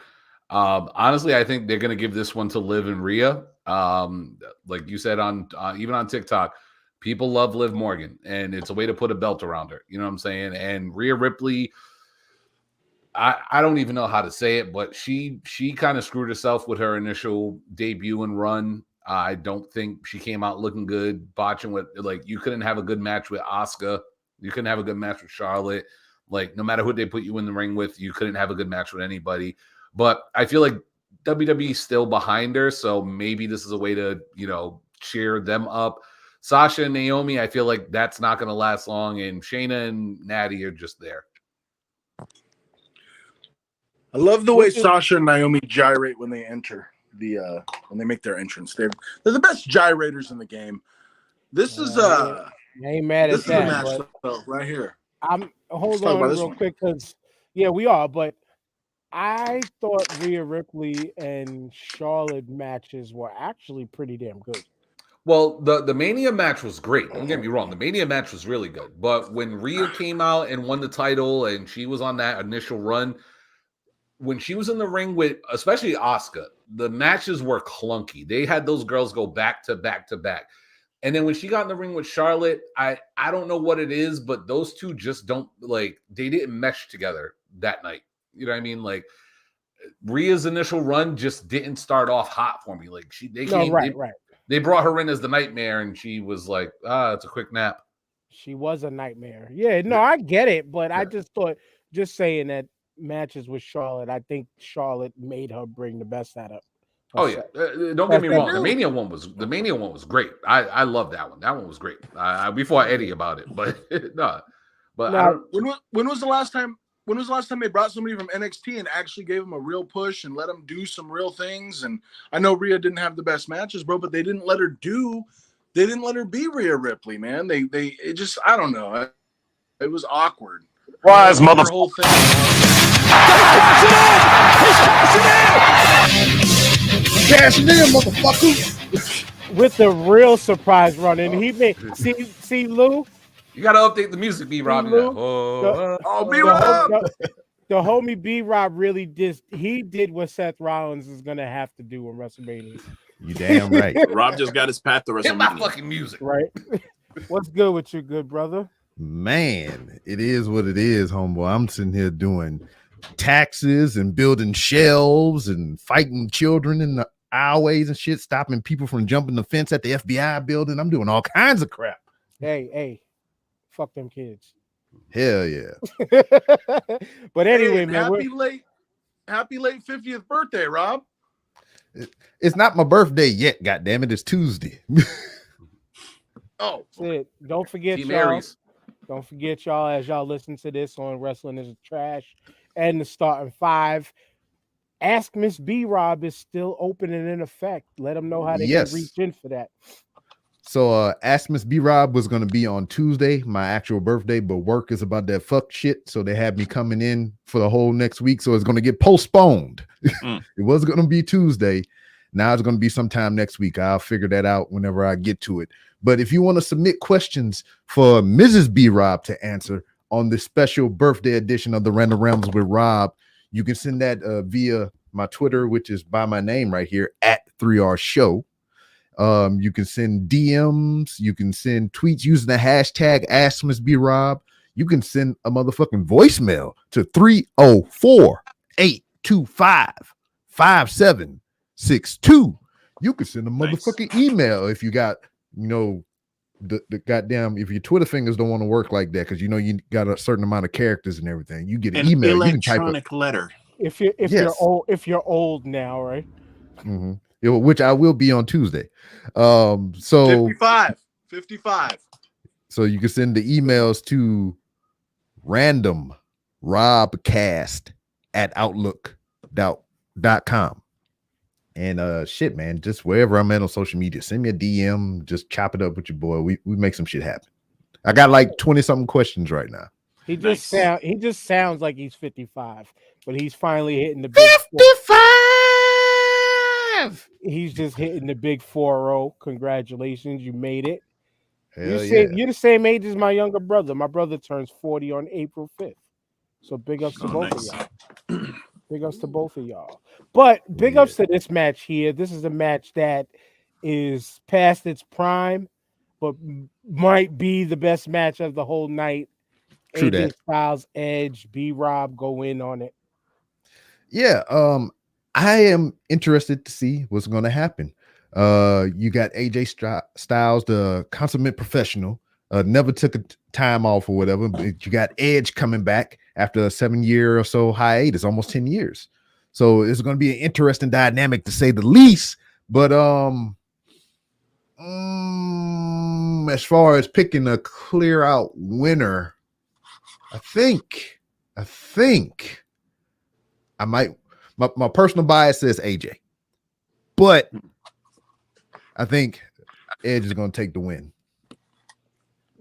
Honestly, I think they're gonna give this one to Liv and Rhea. Like you said on even on TikTok, people love Liv Morgan, and it's a way to put a belt around her. You know what I'm saying? And Rhea Ripley, I don't even know how to say it, but she kind of screwed herself with her initial debut and run. I don't think she came out looking good, botching with, like, you couldn't have a good match with Asuka. You couldn't have a good match with Charlotte. Like, no matter who they put you in the ring with, you couldn't have a good match with anybody. But I feel like WWE's still behind her, so maybe this is a way to, cheer them up. Sasha and Naomi, I feel like that's not going to last long, and Shayna and Natty are just there. I love the way Sasha and Naomi gyrate when they enter when they make their entrance. They're the best gyrators in the game. This is I ain't mad at this that. is a match though, right here. Hold on real quick, because we are, but I thought Rhea Ripley and Charlotte matches were actually pretty damn good. Well, the Mania match was great. Don't get me wrong. The Mania match was really good. But when Rhea came out and won the title and she was on that initial run, when she was in the ring with, especially Asuka, the matches were clunky. They had those girls go back to back to back. And then when she got in the ring with Charlotte, I don't know what it is, but those two just don't, they didn't mesh together that night. You know what I mean? Like, Rhea's initial run just didn't start off hot for me. Like, they brought her in as the Nightmare, and she was like, it's a quick nap. She was a nightmare. Yeah, no, I get it, but I just thought, just saying that matches with Charlotte, I think Charlotte made her bring the best out of. Oh yeah, don't get me wrong. The Mania one was great. I love that one. That one was great. We fought Eddie about it, but no. But now, when was the last time? When was the last time they brought somebody from NXT and actually gave them a real push and let them do some real things? And I know Rhea didn't have the best matches, bro, but they didn't let her be Rhea Ripley, man. It just, I don't know. It was awkward. Rise, mother. Whole thing. Cashing in, motherfucker. With the real surprise run, and he made see Lou. You gotta update the music, B-Rob. B-Rob. The homie B-Rob really did what Seth Rollins is gonna have to do in WrestleMania. You damn right. Rob just got his path to WrestleMania. Hit my fucking music. Right. What's good with you, good brother? Man, it is what it is, homeboy. I'm sitting here doing taxes and building shelves and fighting children in the aisleways and shit, stopping people from jumping the fence at the FBI building. I'm doing all kinds of crap. Hey. Fuck them kids. Hell yeah. But anyway, man. Happy late 50th birthday, Rob. It's not my birthday yet, goddammit. It's Tuesday. Oh. Don't forget, y'all. Don't forget, y'all, as y'all listen to this on Wrestling is Trash and the Starting Five, Ask Miss B-Rob is still open and in effect. Let them know how they can reach in for that. So Ask Miss B-Rob was going to be on Tuesday, my actual birthday, but work is about that fuck shit. So they had me coming in for the whole next week. So it's going to get postponed. It was going to be Tuesday. Now it's going to be sometime next week. I'll figure that out whenever I get to it. But if you want to submit questions for Mrs. B-Rob to answer on this special birthday edition of the Random Rambles with Rob, you can send that via my Twitter, which is by my name right here, @3R Show. You can send DMs, you can send tweets using the hashtag AskMissBRob. You can send a motherfucking voicemail to 304-825-5762. You can send a motherfucking email if you got, the goddamn, if your Twitter fingers don't want to work like that, because you got a certain amount of characters and everything. You get an email, electronic letter. If you're old now, right? Mm-hmm. Which I will be on Tuesday. So 55. So you can send the emails to randomrobcast@outlook.com. And shit, man, just wherever I'm at on social media, send me a DM, just chop it up with your boy. We make some shit happen. I got like 20-something questions right now. He just sounds like he's 55, but he's finally hitting the big 55. He's just hitting the big 4-0. Congratulations, you made it. You're the same age as my younger brother. My brother turns 40 on April 5th. So big ups to both of y'all. Big ups to both of y'all. But big ups to this match here. This is a match that is past its prime, but might be the best match of the whole night. True AJ that. Styles, Edge, B-Rob go in on it. Yeah, I am interested to see what's going to happen. You got AJ Styles, the consummate professional, never took a time off or whatever. But you got Edge coming back after a 7-year or so hiatus, almost 10 years. So it's going to be an interesting dynamic to say the least. But as far as picking a clear out winner, I think I might. My personal bias says AJ, but I think Edge is going to take the win.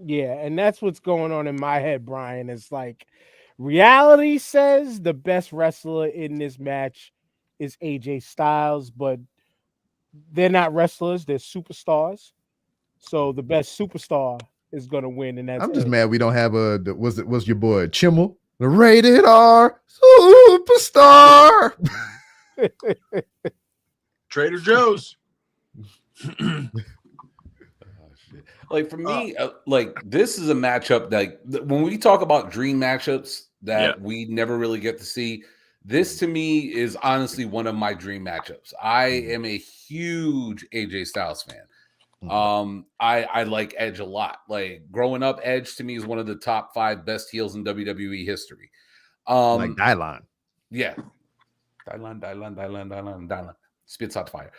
Yeah, and that's what's going on in my head, Brian. It's like reality says the best wrestler in this match is AJ Styles, but they're not wrestlers, they're superstars. So the best superstar is gonna win, and that's I'm just Edge. mad we don't have was your boy Chimmel, the rated R superstar. Trader Joe's. Like for me, like this is a matchup that when we talk about dream matchups that we never really get to see, this to me is honestly one of my dream matchups. I am a huge AJ Styles fan. I like Edge a lot. Like growing up, Edge to me is one of the top 5 best heels in WWE history. Like Dylon. Yeah. Dylon. Spits out fire.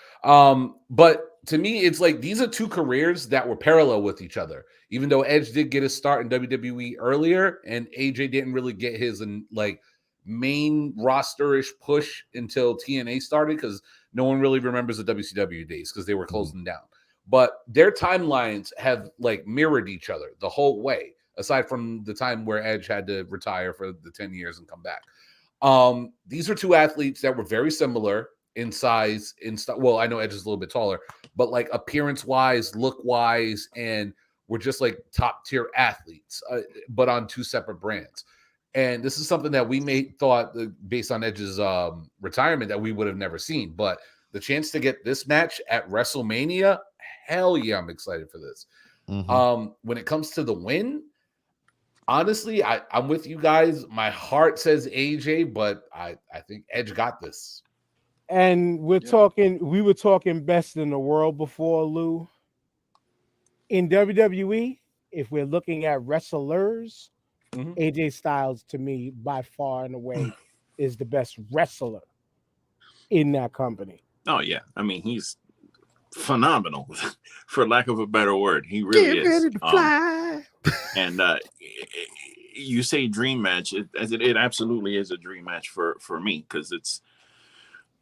But to me, it's like these are 2 careers that were parallel with each other. Even though Edge did get his start in WWE earlier, and AJ didn't really get his like main rosterish push until TNA started, because no one really remembers the WCW days because they were closing down. But their timelines have like mirrored each other the whole way, aside from the time where Edge had to retire for the 10 years and come back. These are 2 athletes that were very similar in size, well, I know Edge is a little bit taller, but like appearance wise, look wise, and we're just like top tier athletes, but on 2 separate brands. And this is something that we thought based on Edge's retirement that we would have never seen. But the chance to get this match at WrestleMania, hell yeah, I'm excited for this. When it comes to the win, honestly, I'm with you guys. My heart says AJ, but I think Edge got this. And we were talking best in the world before, Lou. In WWE, if we're looking at wrestlers, AJ Styles to me by far and away is the best wrestler in that company. Oh yeah, I mean he's phenomenal, for lack of a better word. He really is. Ready to fly. And you say dream match, it absolutely is a dream match for me, because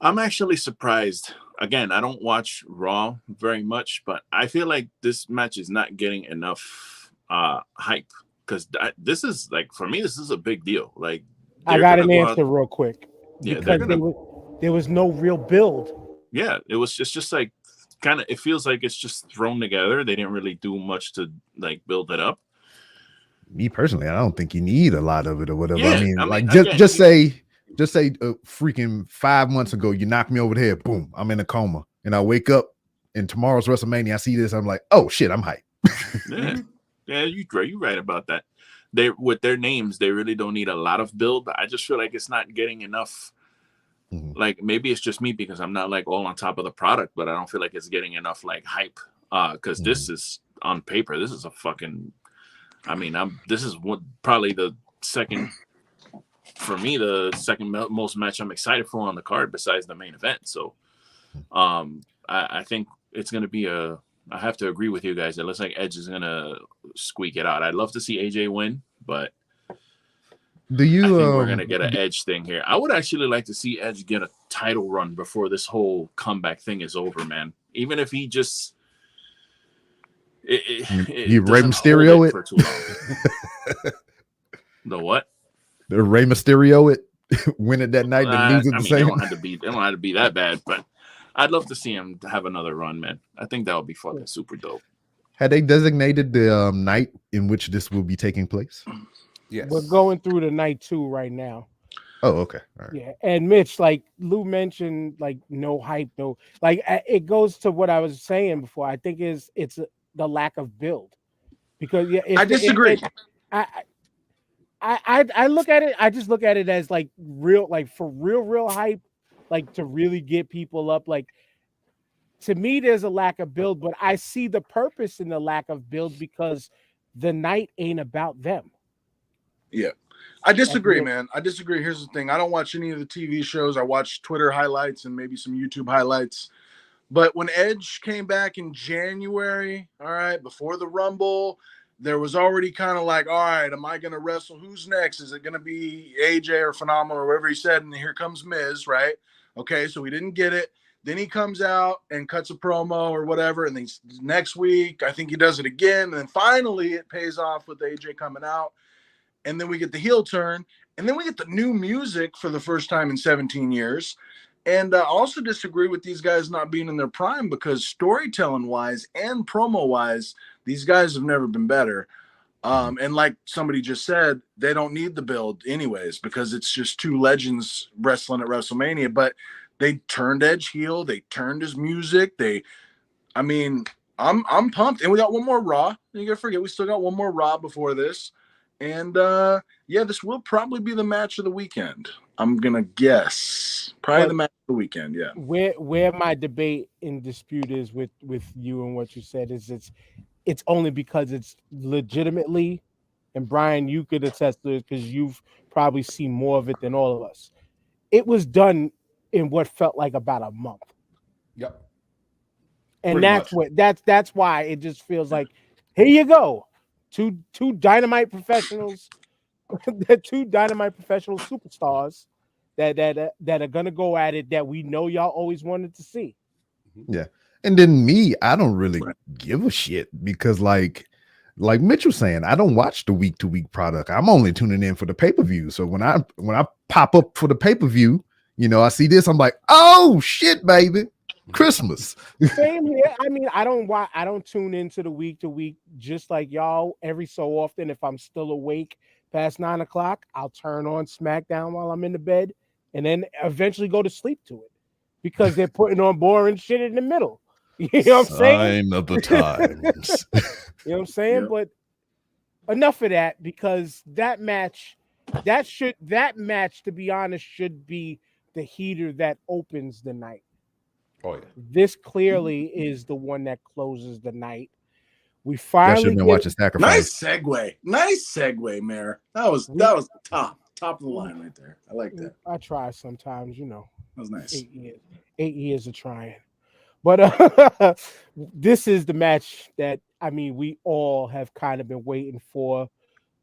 I'm actually surprised. Again, I don't watch Raw very much, but I feel like this match is not getting enough hype, because this is like, for me, this is a big deal. Like, I got an answer real quick. Yeah, because there was no real build. Yeah, it's just like kind of, it feels like it's just thrown together. They didn't really do much to like build it up. Me personally, I don't think you need a lot of it or whatever. Yeah, I mean, like again, just say freaking 5 months ago, you knocked me over the head, boom, I'm in a coma, and I wake up and tomorrow's WrestleMania, I see this, I'm like, oh shit, I'm hyped. Yeah, you're right about that. They, with their names, they really don't need a lot of build. I just feel like it's not getting enough. Like, maybe it's just me because I'm not like all on top of the product, but I don't feel like it's getting enough like hype. Because this is, on paper, this is a fucking, I mean, this is probably the second, for me, the second most match I'm excited for on the card besides the main event. So I think it's going to be I have to agree with you guys. It looks like Edge is going to squeak it out. I'd love to see AJ win, but I think we're going to get an Edge thing here. I would actually like to see Edge get a title run before this whole comeback thing is over, man. Even if he just you Rey Mysterio it for too long. The what? The Rey Mysterio it win it that night and lose it the same. They don't have to be that bad, but I'd love to see him have another run, man. I think that would be fucking super dope. Had they designated the night in which this will be taking place? Yes. We're going through the night 2 right now. Oh, okay. All right. Yeah, and Mitch, like Lou mentioned, like no hype, no, like it goes to what I was saying before. I think it's the lack of build, because I disagree. I look at it. I just look at it as like real, like for real hype, like to really get people up. Like, to me, there's a lack of build, but I see the purpose in the lack of build because the night ain't about them. Yeah. I disagree, man. I disagree. Here's the thing. I don't watch any of the TV shows. I watch Twitter highlights and maybe some YouTube highlights. But when Edge came back in January, all right, before the Rumble, there was already kind of like, all right, am I going to wrestle? Who's next? Is it going to be AJ or Phenomenal or whatever he said? And here comes Miz, right? Okay, so we didn't get it. Then he comes out and cuts a promo or whatever. And then next week, I think he does it again. And then finally it pays off with AJ coming out. And then we get the heel turn. And then we get the new music for the first time in 17 years. And I also disagree with these guys not being in their prime because storytelling-wise and promo-wise, these guys have never been better. And like somebody just said, they don't need the build anyways because it's just two legends wrestling at WrestleMania. But they turned Edge heel. They turned his music. I'm pumped. And we got one more Raw. You gotta forget, we still got one more Raw before this. And this will probably be the match of the weekend. I'm gonna guess probably the match of the weekend. Yeah. Where my debate and dispute is with you and what you said is it's only because it's legitimately, and Brian, you could attest to it because you've probably seen more of it than all of us. It was done in what felt like about a month. Yep. And Pretty that's why it just feels like, here you go. Two dynamite professionals, two dynamite professional superstars that are gonna go at it that we know y'all always wanted to see. Yeah. And then I don't really give a shit because like Mitch was saying, I don't watch the week to week product. I'm only tuning in for the pay-per-view. So when I pop up for the pay-per-view, I see this, I'm like, oh shit, baby. Christmas. Same here. I mean, I don't tune into the week to week just like y'all. Every so often, if I'm still awake past 9 o'clock, I'll turn on SmackDown while I'm in the bed and then eventually go to sleep to it because they're putting on boring shit in the middle. You know what I'm saying? Sign of the times. You know what I'm saying? Yep. But enough of that because that match, to be honest, should be the heater that opens the night. Oh, yeah. This clearly is the one that closes the night. We finally been watching Sacrifice. Nice segue, Mayor. That was top of the line right there. I like that. I try sometimes, That was nice. 8 years of trying. But this is the match that we all have kind of been waiting for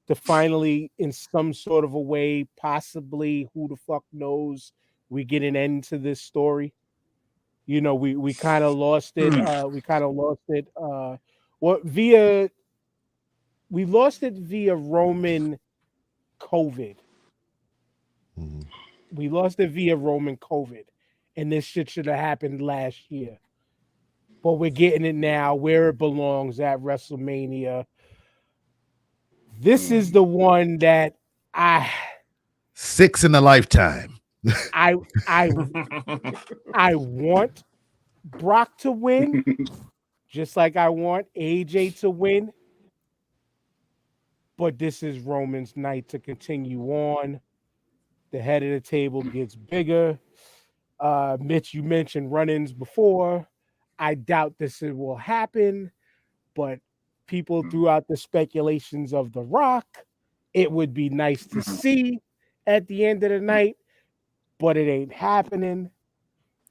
to finally, in some sort of a way, possibly, who the fuck knows, we get an end to this story. We kind of lost it. We lost it via Roman COVID. Mm-hmm. We lost it via Roman COVID. And this shit should have happened last year. But we're getting it now where it belongs at WrestleMania. This is the one that 6 in a lifetime. I want Brock to win, just like I want AJ to win. But this is Roman's night to continue on. The head of the table gets bigger. Mitch, you mentioned run-ins before. I doubt this will happen, but people threw out the speculations of The Rock. It would be nice to see at the end of the night, but it ain't happening.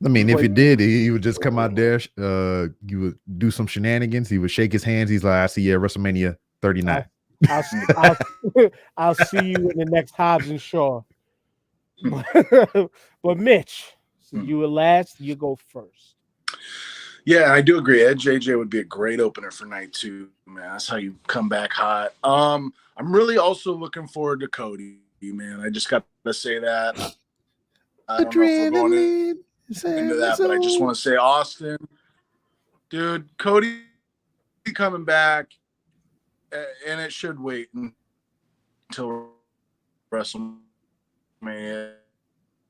I mean, if it did, he would just come out there. You would do some shenanigans. He would shake his hands. He's like, I see you at WrestleMania 39. I'll see you in the next Hobbs and Shaw. But Mitch, so you were last. You go first. Yeah, I do agree. Edge AJ would be a great opener for night 2, man. That's how you come back hot. I'm really also looking forward to Cody, man. I just got to say that. I don't know if we're going into that, but I just want to say Austin, dude, Cody coming back, and it should wait until WrestleMania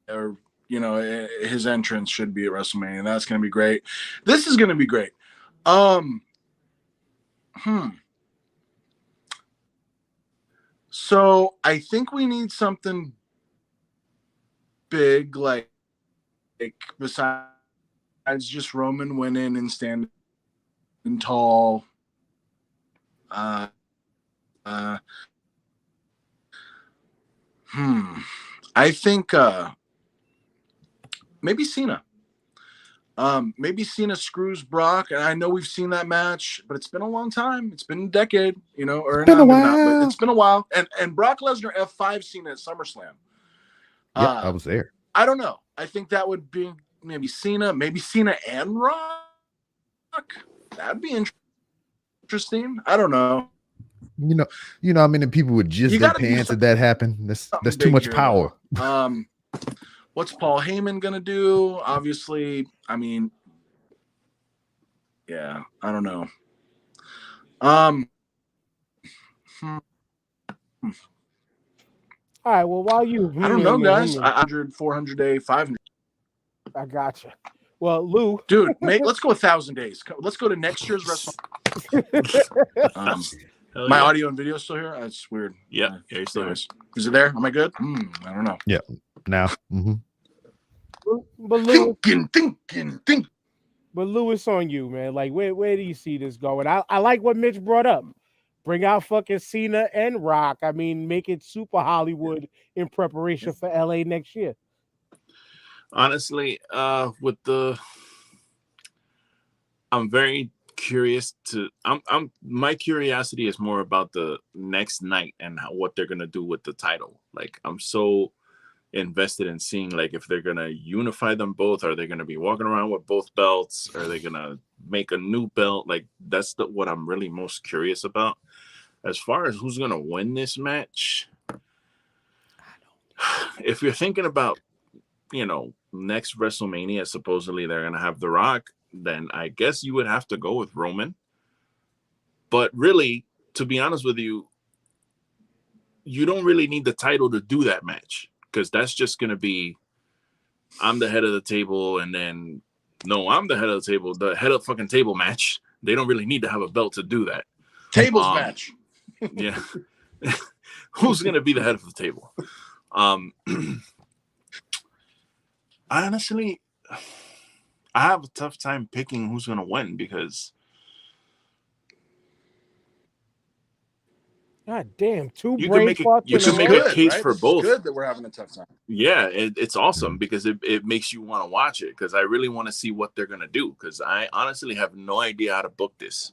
or his entrance should be at WrestleMania. That's going to be great. This is going to be great. So I think we need something big, like besides just Roman winning and standing tall. I think maybe Cena. Maybe Cena screws Brock, and I know we've seen that match, but it's been a long time. It's been a decade, you know, or been a maybe not, but while. it's been a while. And Brock Lesnar F5 Cena at SummerSlam. Yep, I was there. I don't know. I think that would be maybe Cena and Rock. That'd be interesting. I don't know. You know how many people would jizz their pants if that happened? That's too much power. What's Paul Heyman gonna do? Obviously, I mean, yeah, I don't know. All right. Well, while you, I don't know, guys. 100, 400 day, 500. I gotcha. Well, Lou, dude, let's go 1,000 days. Let's go to next year's WrestleMania. My audio and video still here. That's weird. Yeah, you're still here. Is it there? Am I good? I don't know. Yeah, now. But Lou, thinking. But Lou, it's on you, man. Like, where do you see this going? I like what Mitch brought up. Bring out fucking Cena and Rock. I mean, make it super Hollywood in preparation for LA next year. Honestly, I'm very curious to. My curiosity is more about the next night and what they're gonna do with the title. Like, I'm so invested in seeing, like, if they're gonna unify them both. Are they gonna be walking around with both belts? Are they gonna make a new belt? Like, that's what I'm really most curious about. As far as who's gonna win this match, if you're thinking about, you know, next WrestleMania, supposedly they're gonna have The Rock, then I guess you would have to go with Roman. But really, to be honest with you, you don't really need the title to do that match, because that's just going to be, I'm the head of the table, and then, no, I'm the head of the table, the head of the fucking table match. They don't really need to have a belt to do that. Tables match. Yeah. Who's going to be the head of the table? Honestly, I have a tough time picking who's going to win, because God damn, you can make a case for both. It's good that we're having a tough time. Yeah, it's awesome, because it makes you want to watch it, because I really want to see what they're going to do, because I honestly have no idea how to book this.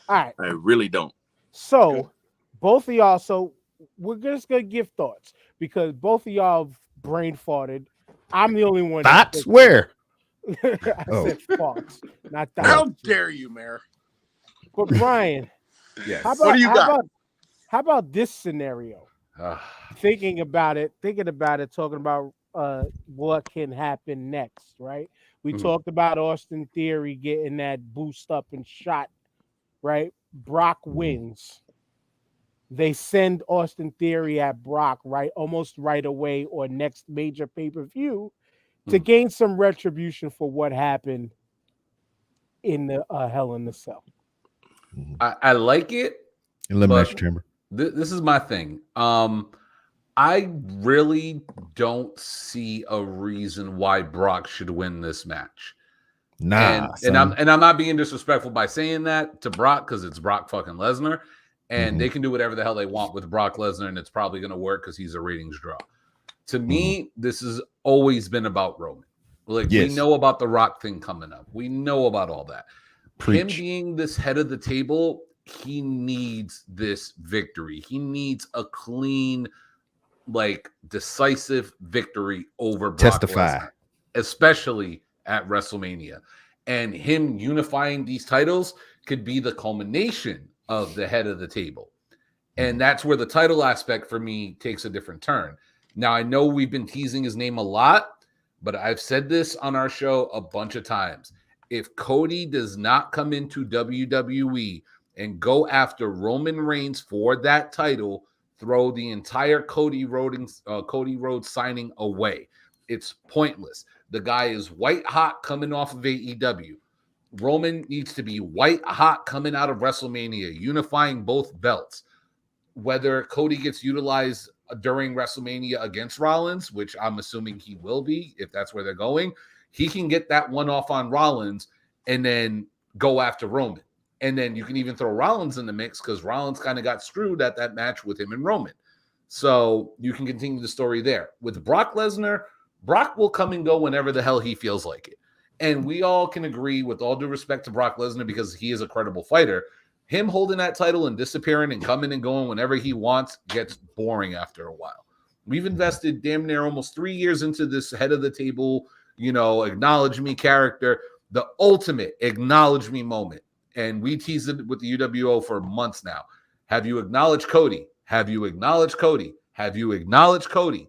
All right. I really don't. So, both of y'all, so we're just going to give thoughts, because both of y'all brain farted. I'm the only one. Thoughts? Where? I said farts, not thoughts. How dare you, Mayor? But Brian, yes. What do you got? How about this scenario? Thinking about it, talking about what can happen next, right? We talked about Austin Theory getting that boost up and shot, right? Brock wins. They send Austin Theory at Brock, right? Almost right away or next major pay-per-view to gain some retribution for what happened in the Hell in the Cell. I like it. Elimination Chamber. This is my thing. I really don't see a reason why Brock should win this match. Nah, and I'm not being disrespectful by saying that to Brock, because it's Brock fucking Lesnar, and they can do whatever the hell they want with Brock Lesnar, and it's probably going to work because he's a ratings draw. To me, this has always been about Roman. Like, we know about the Rock thing coming up. We know about all that. Him being this head of the table, he needs this victory. He needs a clean, like, decisive victory over Brock Lesnar, especially at WrestleMania. And him unifying these titles could be the culmination of the head of the table. And that's where the title aspect for me takes a different turn. Now, I know we've been teasing his name a lot, but I've said this on our show a bunch of times. If Cody does not come into WWE and go after Roman Reigns for that title, throw the entire Cody Rhodes signing away. It's pointless. The guy is white hot coming off of AEW. Roman needs to be white hot coming out of WrestleMania, unifying both belts. Whether Cody gets utilized during WrestleMania against Rollins, which I'm assuming he will be, if that's where they're going, he can get that one off on Rollins and then go after Roman. And then you can even throw Rollins in the mix, because Rollins kind of got screwed at that match with him and Roman. So you can continue the story there. With Brock Lesnar, Brock will come and go whenever the hell he feels like it. And we all can agree, with all due respect to Brock Lesnar, because he is a credible fighter, him holding that title and disappearing and coming and going whenever he wants gets boring after a while. We've invested damn near almost 3 years into this head of the table, acknowledge me character, the ultimate acknowledge me moment. And we teased it with the UWO for months now. Have you acknowledged Cody? Have you acknowledged Cody? Have you acknowledged Cody?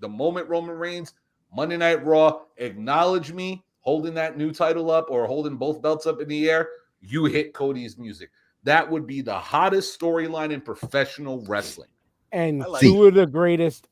The moment Roman Reigns, Monday Night Raw, acknowledge me holding that new title up or holding both belts up in the air, you hit Cody's music. That would be the hottest storyline in professional wrestling. And two of the greatest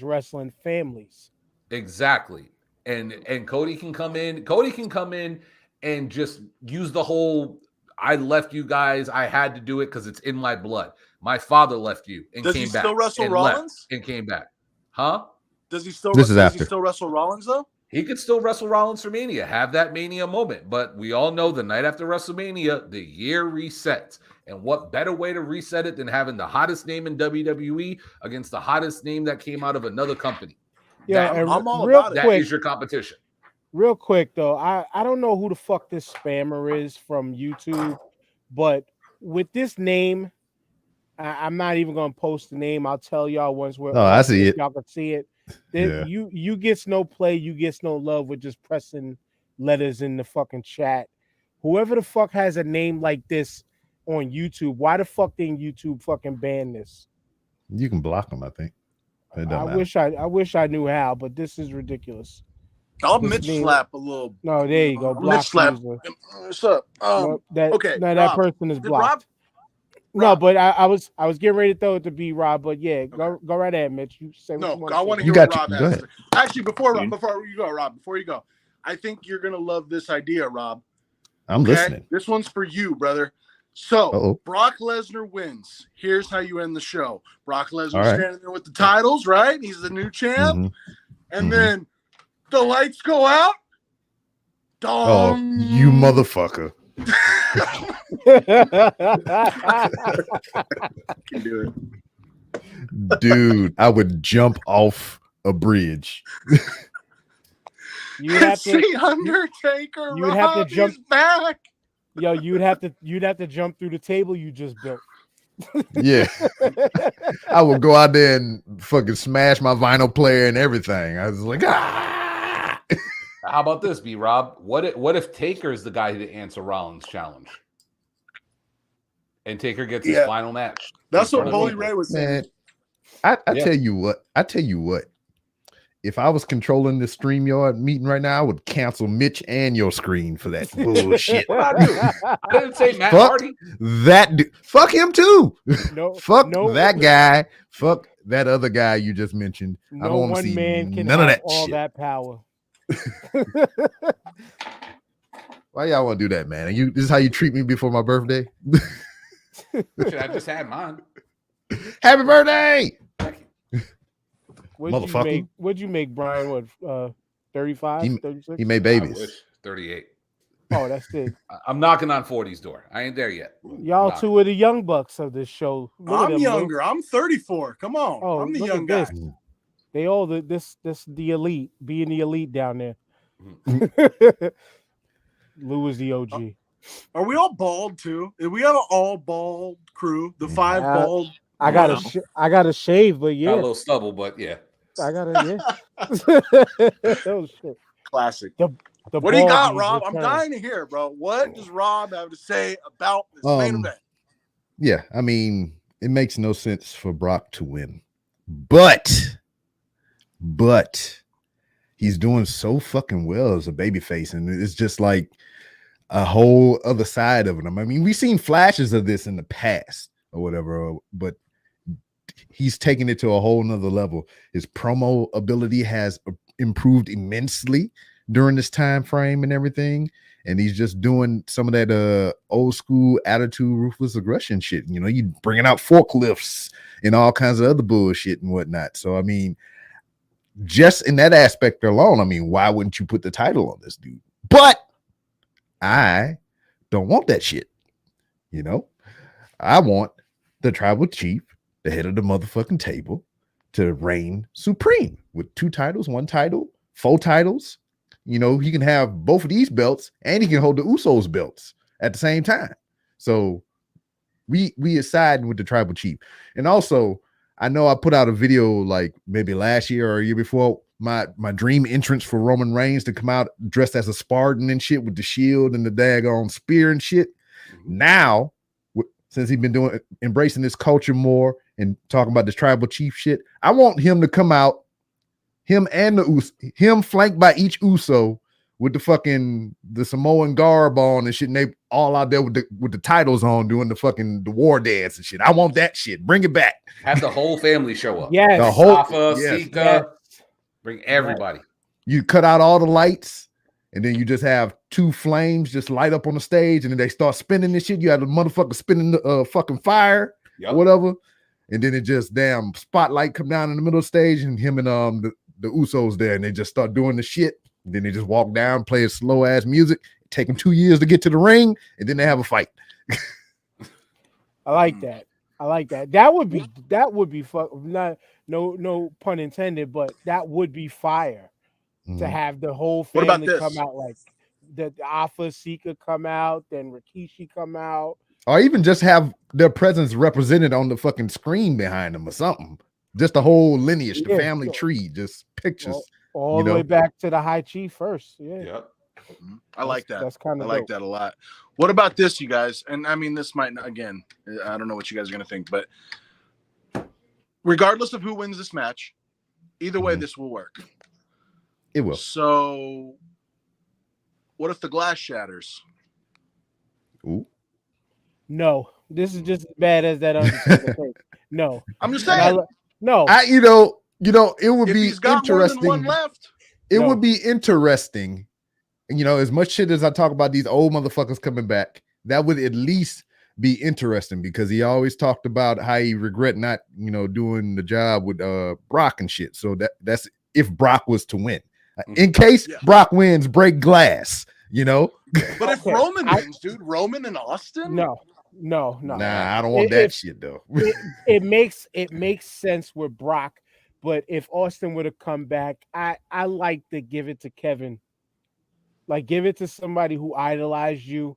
wrestling families. Exactly. And Cody can come in and just use the whole, I left you guys, I had to do it because it's in my blood. My father left you and Does came he back. still wrestle and Rollins? And came back. Huh? Does he still wrestle Rollins though? He could still wrestle Rollins for Mania, have that Mania moment. But we all know the night after WrestleMania, the year resets. And what better way to reset it than having the hottest name in WWE against the hottest name that came out of another company? Yeah, I'm all about it. That is your competition. Real quick, though, I don't know who the fuck this spammer is from YouTube, but with this name, I'm not even going to post the name. I'll tell y'all once we're I see it. Y'all can see it. You gets no play, you gets no love with just pressing letters in the fucking chat. Whoever the fuck has a name like this on YouTube, why the fuck didn't YouTube fucking ban this? You can block them, I think. I wish I knew how, but this is ridiculous. I'll Mitch slap a little. No, there you go. Mitch slap. What's up? Okay. No, that person is blocked. No, but I was getting ready to throw it to B Rob, but yeah, go right ahead, Mitch. You say what you want. I want to hear what Rob has to say. Actually, before you go, I think you're gonna love this idea, Rob. I'm listening. This one's for you, brother. So Brock Lesnar wins. Here's how you end the show. Brock Lesnar standing there with the titles, right? He's the new champ, and then the lights go out. Oh, you motherfucker! Can do it, dude. I would jump off a bridge. You have to see Undertaker. You would have to jump back. Yo, you'd have to jump through the table you just built. Yeah, I would go out there and fucking smash my vinyl player and everything. I was like, ah. How about this, B Rob? What if Taker is the guy to answer Rollins' challenge, and Taker gets his final match? That's what Bully Ray was saying. Man, I tell you what. If I was controlling the StreamYard meeting right now, I would cancel Mitch and your screen for that bullshit. I didn't say Matt Hardy. That dude. Fuck him too. Fuck that guy. Fuck that other guy you just mentioned. I don't want to see none of that all shit. That power. Why y'all want to do that, man? This is how you treat me before my birthday? Shit, I just had mine. Happy birthday! What'd you make, Brian? What, 35, 36? He made babies. 38. Oh, that's it. I'm knocking on 40's door. I ain't there yet. Y'all two are the young bucks of this show. I'm younger. I'm 34. Come on. Oh, I'm the young guy. They all the elite, being the elite down there. Lou is the OG. Are we all bald too? We have an all bald crew. The 5 bald. I got a shave, but yeah, got a little stubble, but yeah. I got oh shit. Classic. What do you got, Rob? I'm dying to hear, bro. What does Rob have to say about this main event? Yeah, I mean, it makes no sense for Brock to win, but he's doing so fucking well as a babyface, and it's just like a whole other side of him. I mean, we've seen flashes of this in the past or whatever, but he's taking it to a whole nother level. His promo ability has improved immensely during this time frame and everything, and he's just doing some of that old school attitude, ruthless aggression shit. You know, you bringing out forklifts and all kinds of other bullshit and whatnot. So I mean, just in that aspect alone, I mean, why wouldn't you put the title on this dude? But I don't want that shit. You know, I want the tribal chief the head of the motherfucking table to reign supreme with 2 titles, 1 title, 4 titles. You know, he can have both of these belts and he can hold the Usos belts at the same time. So we are siding with the tribal chief. And also, I know I put out a video like maybe last year or a year before, my dream entrance for Roman Reigns to come out dressed as a Spartan and shit with the shield and the daggone spear and shit. Now, since he's been embracing this culture more and talking about this tribal chief shit, I want him to come out, him flanked by each Uso with the Samoan garb on and shit, and they all out there with the titles on doing the war dance and shit. I want that shit. Bring it back. Have the whole family show up. Yes. The whole Safa, Sika, bring everybody. You cut out all the lights, and then you just have 2 flames just light up on the stage, and then they start spinning this shit. You have the motherfucker spinning the fucking fire, or whatever, and then it just damn spotlight come down in the middle of the stage, and him and the Usos there, and they just start doing the shit. And then they just walk down, play a slow ass music. Take them 2 years to get to the ring, and then they have a fight. I like that. That would be not no pun intended, but that would be fire to have the whole family come out, like the Alpha Sika come out, then Rikishi come out, or even just have their presence represented on the fucking screen behind them or something. Just the whole lineage, the family tree, just pictures. All the way back to the High Chief first. Yep. I like that. That's kind of I like that a lot. What about this, you guys? And I mean, this might not, again, I don't know what you guys are going to think, but regardless of who wins this match, either way, this will work. It will. So, what if the glass shatters? Ooh. No, this is just as bad as that other thing. No, I'm just saying. No, it would if be he's got interesting. More than one left. It would be interesting. You know, as much shit as I talk about these old motherfuckers coming back, that would at least be interesting because he always talked about how he regret not, doing the job with Brock and shit. So that's if Brock was to win. In case Brock wins, break glass, But if Roman wins, dude, Roman and Austin? No. Nah, I don't want that shit though. it makes sense with Brock, but if Austin would have come back, I like to give it to Kevin. Like, give it to somebody who idolized you.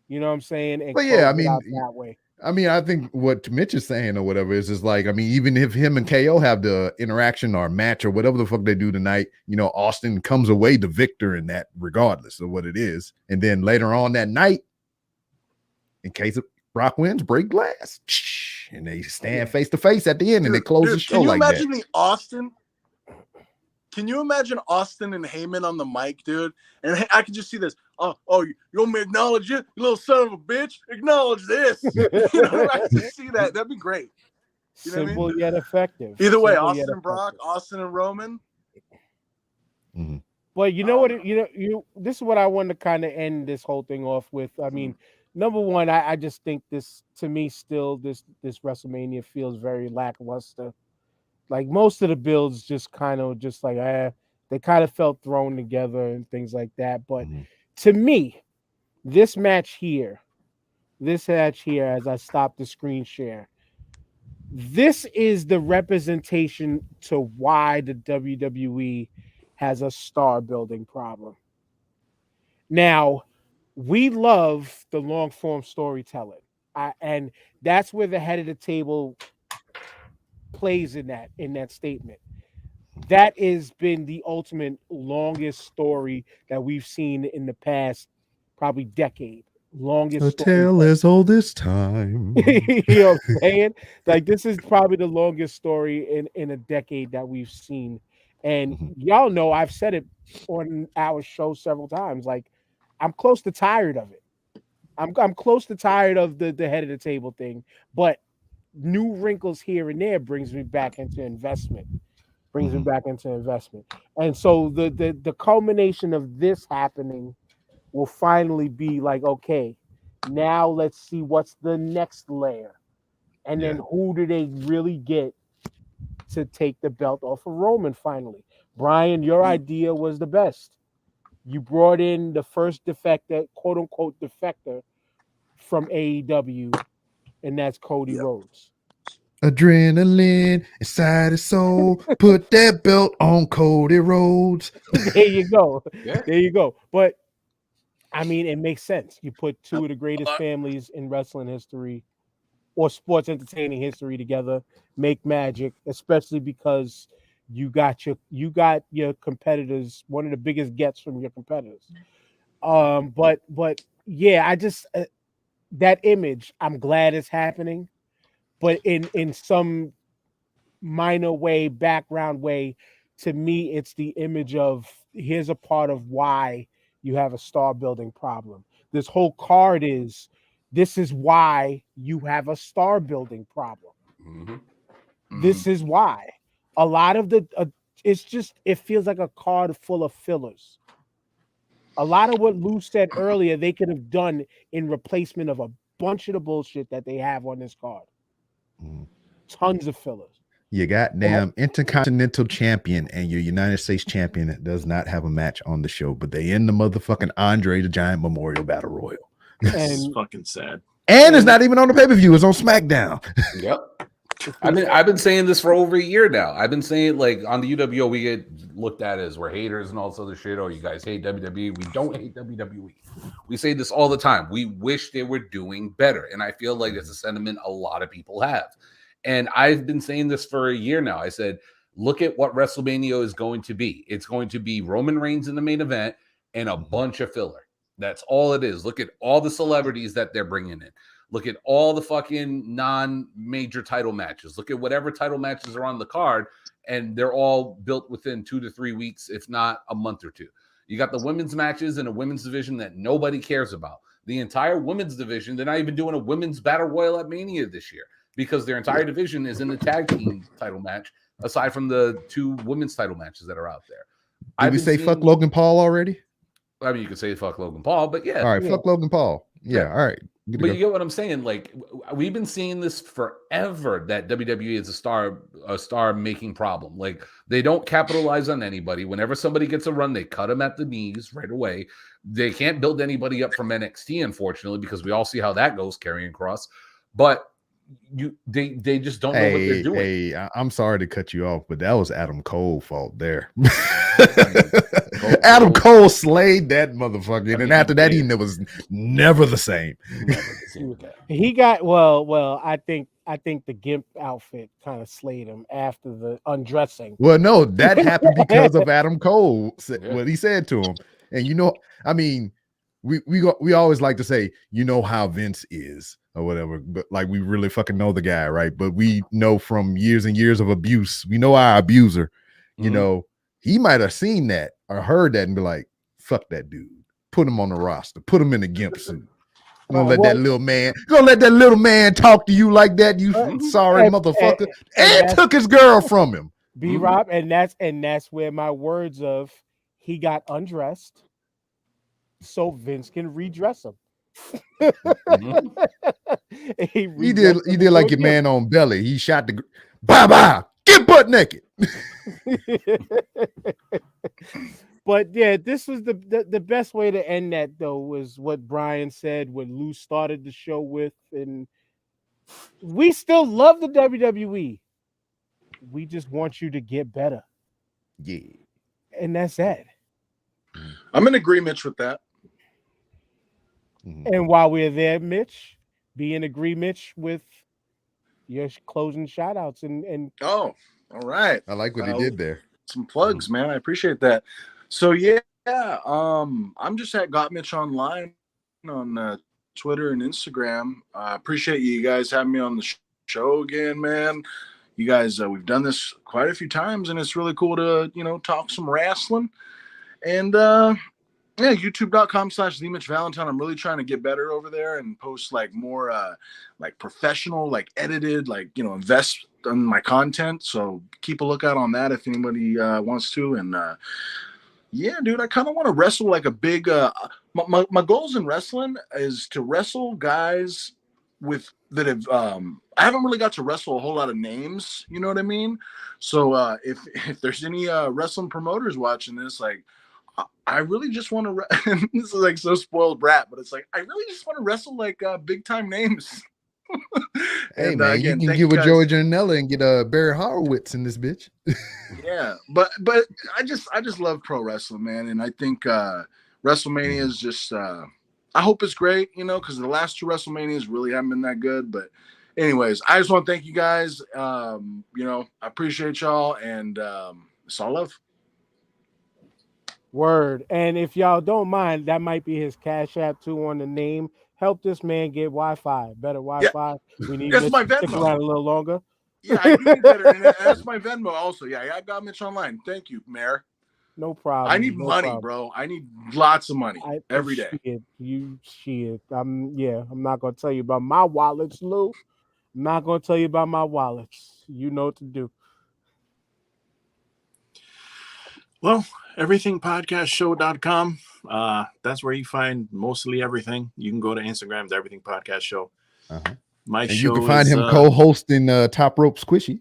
You know what I'm saying? And but yeah, I mean, that way. I mean, I think what Mitch is saying or whatever is like, I mean, even if him and KO have the interaction or match or whatever the fuck they do tonight, Austin comes away the victor in that, regardless of what it is. And then later on that night, in case of Brock wins, break glass, and they stand face to face at the end, and they close the show like that. Can you imagine Austin and Heyman on the mic, dude? And I can just see this. Oh, you want me to acknowledge it? You little son of a bitch. Acknowledge this. I can just see that. That'd be great. Simple yet effective. Either way, Austin and Brock, Austin and Roman. Mm-hmm. Well, you know what? This is what I wanted to kind of end this whole thing off with. I mean, number one, I just think this WrestleMania feels very lackluster. Like most of the builds just kind of they kind of felt thrown together and things like that. But to me, this match here, as I stop the screen share, this is the representation to why the WWE has a star building problem. Now, we love the long form storytelling, and that's where the head of the table plays in that statement. That has been the ultimate longest story that we've seen in the past probably decade. Longest tale as old as time. You know what I'm saying? Like, this is probably the longest story in a decade that we've seen. And y'all know I've said it on our show several times. Like, I'm close to tired of it. I'm close to tired of the head of the table thing, but new wrinkles here and there brings me back into investment. And so the culmination of this happening will finally be like, okay, now let's see what's the next layer. And then who do they really get to take the belt off of Roman finally? Brian, your idea was the best. You brought in the first defector, quote unquote defector from AEW, and that's Cody Rhodes. Adrenaline inside his soul. Put that belt on Cody Rhodes. There you go. Yeah. There you go. But I mean, it makes sense. You put two of the greatest families in wrestling history or sports entertaining history together, make magic, especially because you got your competitors, one of the biggest gets from your competitors. But yeah, I just that image, I'm glad it's happening, but in some minor way, background way, to me, it's the image of here's a part of why you have a star building problem. This whole card is this is why you have a star building problem. Mm-hmm. This is why a lot of the it feels like a card full of fillers. A lot of what Lou said earlier, they could have done in replacement of a bunch of the bullshit that they have on this card. Tons of fillers. You goddamn Intercontinental Champion and your United States Champion does not have a match on the show, but they in the motherfucking Andre the Giant Memorial Battle Royal. It's fucking sad. And it's not even on the pay-per-view, it's on SmackDown. Yep. I've been saying this for over a year now. I've been saying, like, on the UWO, we get looked at as we're haters and all this other shit. Oh, you guys hate WWE. We don't hate WWE. We say this all the time. We wish they were doing better. And I feel like it's a sentiment a lot of people have. And I've been saying this for a year now. I said, look at what WrestleMania is going to be. It's going to be Roman Reigns in the main event and a bunch of filler. That's all it is. Look at all the celebrities that they're bringing in. Look at all the fucking non-major title matches. Look at whatever title matches are on the card, and they're all built within 2 to 3 weeks, if not a month or two. You got the women's matches in a women's division that nobody cares about. The entire women's division, they're not even doing a women's battle royal at Mania this year because their entire division is in the tag team title match, aside from the 2 women's title matches that are out there. Did we say fuck Logan Paul already? I mean, you could say fuck Logan Paul, but yeah. All right, fuck Logan Paul. Yeah, all right. But you get what I'm saying? Like, we've been seeing this forever, that WWE is a star making problem. Like, they don't capitalize on anybody. Whenever somebody gets a run, they cut them at the knees right away. They can't build anybody up from NXT, unfortunately, because we all see how that goes, Karrion Kross. But they just don't know what they're doing. Hey, I'm sorry to cut you off, but that was Adam Cole's fault there. Adam Cole slayed that motherfucker, and after that, he was never the same. He got well. I think the gimp outfit kind of slayed him after the undressing. Well, no, that happened because of Adam Cole. What he said to him, and I mean, we always like to say, you know how Vince is or whatever, but like we really fucking know the guy, right? But we know from years and years of abuse, we know our abuser. You know, he might have seen that or heard that and be like, fuck that dude. Put him on the roster. Put him in the gimp suit. Gonna let that little man talk to you like that, you sorry motherfucker. And took his girl from him. B-Rob, and that's where my words of he got undressed so Vince can redress him. He did like your man on Belly. He shot the bye get butt naked. But yeah, this was the best way to end that, though, was what Brian said when Lou started the show with, and we still love the WWE. We just want you to get better. Yeah. And that's that. I'm in agreement with that. And while we're there, Mitch, be in agreement with your closing shout outs and oh, all right. I like what he did there. Some plugs, man. I appreciate that. So yeah, I'm just at Got Mitch Online on Twitter and Instagram. I appreciate you guys having me on the show again, man. You guys, we've done this quite a few times, and it's really cool to talk some wrestling. And yeah, youtube.com/TheMitchValentine. I'm really trying to get better over there and post like more like professional, like edited, like invest in my content. So keep a lookout on that if anybody wants to. And yeah, dude, I kind of want to wrestle like a big my goals in wrestling is to wrestle guys that have I haven't really got to wrestle a whole lot of names, you know what I mean? So if there's any wrestling promoters watching this, like, I really just want to this is like so spoiled brat, but it's like I really just want to wrestle like big time names. Hey And man, again, you can thank get with guys. Joey Janela and get Barry Horowitz in this bitch. Yeah, but I just love pro wrestling, man, and I think WrestleMania is just I hope it's great, because the last two WrestleManias really haven't been that good. But anyways, I just want to thank you guys. I appreciate y'all, and it's all love. Word. And if y'all don't mind, that might be his Cash App too on the name. Help this man get Wi-Fi, better Wi-Fi. We need That's Mitch my to stick Venmo. around a little longer. Yeah, I do need better internet. That's my Venmo also. Yeah, I got Mitch online. Thank you, Mayor. No problem. I need money, bro. I need lots of money every day. I'm not gonna tell you about my wallets, Lou. I'm not gonna tell you about my wallets. You know what to do. Well, everythingpodcastshow.com. That's where you find mostly everything. You can go to Instagram, the Everything Podcast Show. Uh-huh. My And show you can find is, him co-hosting Top Rope Squishy.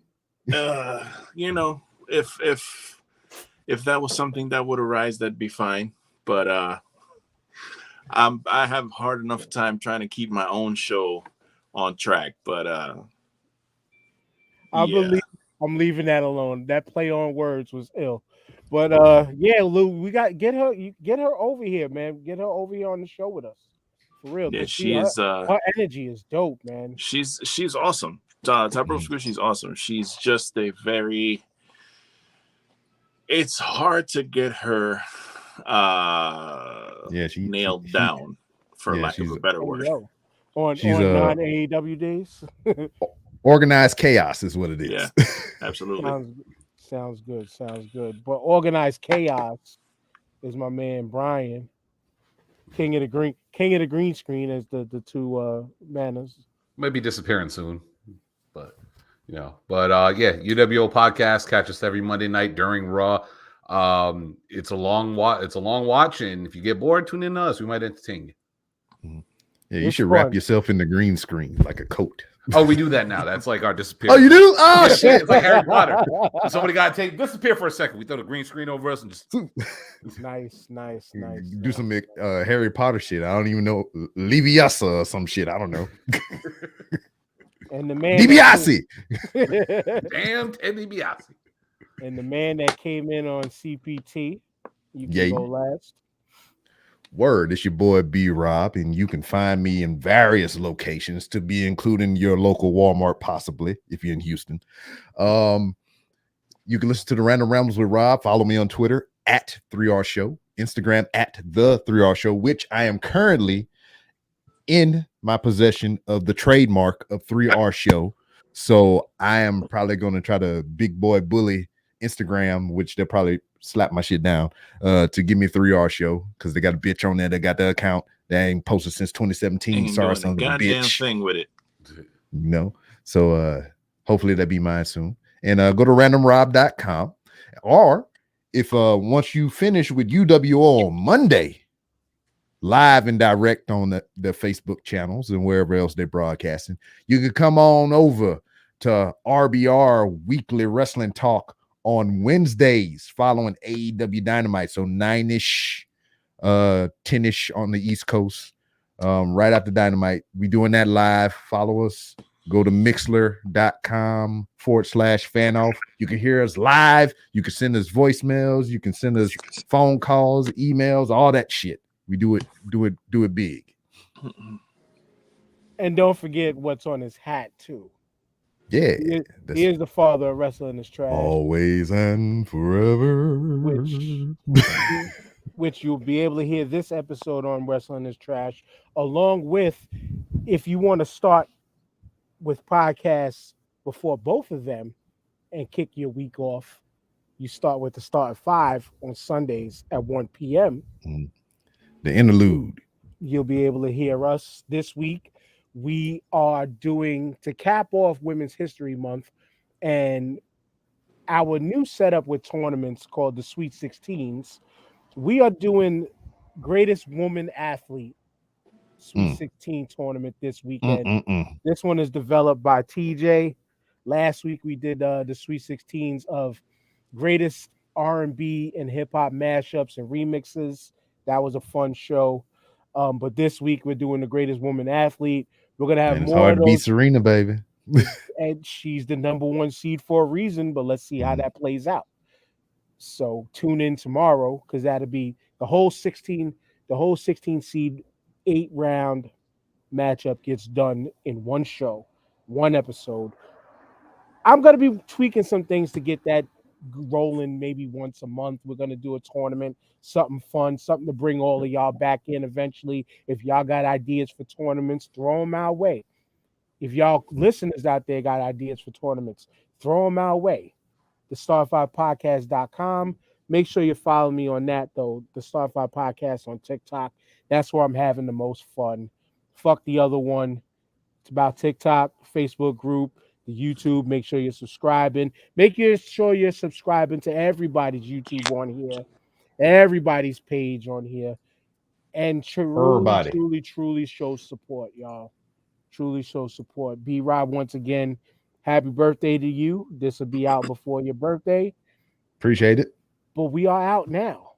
if that was something that would arise, that'd be fine. But I have hard enough time trying to keep my own show on track. But I believe I'm leaving that alone. That play on words was ill. But Lou, we got get her over here, man. Get her over here on the show with us. For real. yeah, she is her energy is dope, man. She's awesome. Top Rope Squishy's awesome. She's just it's hard to get her nailed down, for lack of a better word. On non-AEW days. Organized chaos is what it is. Yeah, absolutely. Sounds good. But organized chaos is my man Brian, king of the green screen, as the two manners. Might be disappearing soon, but UWO podcast. Catch us every Monday night during Raw. It's a long watch, and if you get bored, tune in to us. We might entertain you. Yeah, you should wrap yourself in the green screen like a coat. Oh, we do that now. That's like our disappearance. Oh, you do? Oh, shit. It's like Harry Potter. Somebody got to disappear for a second. We throw the green screen over us and just... Nice. Do some Harry Potter shit. I don't even know. Leviosa or some shit. I don't know. And the man... DiBiase. Damn Ted DiBiase. And the man that came in on CPT. You can go last. Word, it's your boy B Rob, and you can find me in various locations, to be including your local Walmart, possibly if you're in Houston. You can listen to the Random Rambles with Rob. Follow me on Twitter at 3R Show, Instagram at the 3R Show, which I am currently in my possession of the trademark of 3R Show. So I am probably going to try to big boy bully Instagram, which they'll probably slap my shit down to give me 3R Show, because they got a bitch on there that got the account that ain't posted since 2017. Sorry, son of a bitch. Thing with it. So hopefully that'll be mine soon. And go to randomrob.com, or if once you finish with UWO on Monday, live and direct on the Facebook channels and wherever else they're broadcasting, you can come on over to RBR Weekly Wrestling Talk on Wednesdays following AEW Dynamite. So 9-ish, 10-ish on the East Coast, right after Dynamite. We doing that live. Follow us. Go to mixler.com/fanoff. You can hear us live. You can send us voicemails. You can send us phone calls, emails, all that shit. We do it big. And don't forget what's on his hat too. Yeah, he is the father of wrestling is trash. Always and forever. Which you'll be able to hear this episode on Wrestling is Trash, along with, if you want to start with podcasts before both of them and kick your week off, you start with the Start at 5 on Sundays at 1 p.m. The interlude. You'll be able to hear us this week. We are doing, to cap off Women's History Month, and our new setup with tournaments called the Sweet 16s. We are doing Greatest Woman Athlete Sweet 16 tournament this weekend. This one is developed by TJ. Last week we did the Sweet 16s of Greatest R&B and hip hop mashups and remixes. That was a fun show. But this week we're doing the Greatest Woman Athlete. We're gonna have And it's more hard of to beat those. Serena, baby. And she's the number 1 seed for a reason, but let's see how that plays out. So tune in tomorrow because that'll be the whole 16 seed 8-round matchup gets done in one show, one episode. I'm gonna be tweaking some things to get that rolling maybe once a month. We're gonna do a tournament, something fun, something to bring all of y'all back in eventually. If y'all got ideas for tournaments, throw them our way. If y'all listeners out there got ideas for tournaments, throw them our way. The Star5Podcast.com. Make sure you follow me on that, though. The Star5 Podcast on TikTok. That's where I'm having the most fun. Fuck the other one. It's about TikTok, Facebook group, the YouTube. Make sure you're subscribing. Make sure you're subscribing to everybody's YouTube on here, everybody's page on here. And truly show support, y'all. Truly show support. B-Rob, once again, happy birthday to you. This will be out before your birthday. Appreciate it. But we are out now.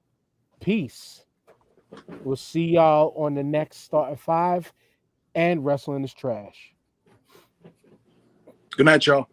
Peace. We'll see y'all on the next Start at 5. And Wrestling is Trash. Good night, y'all.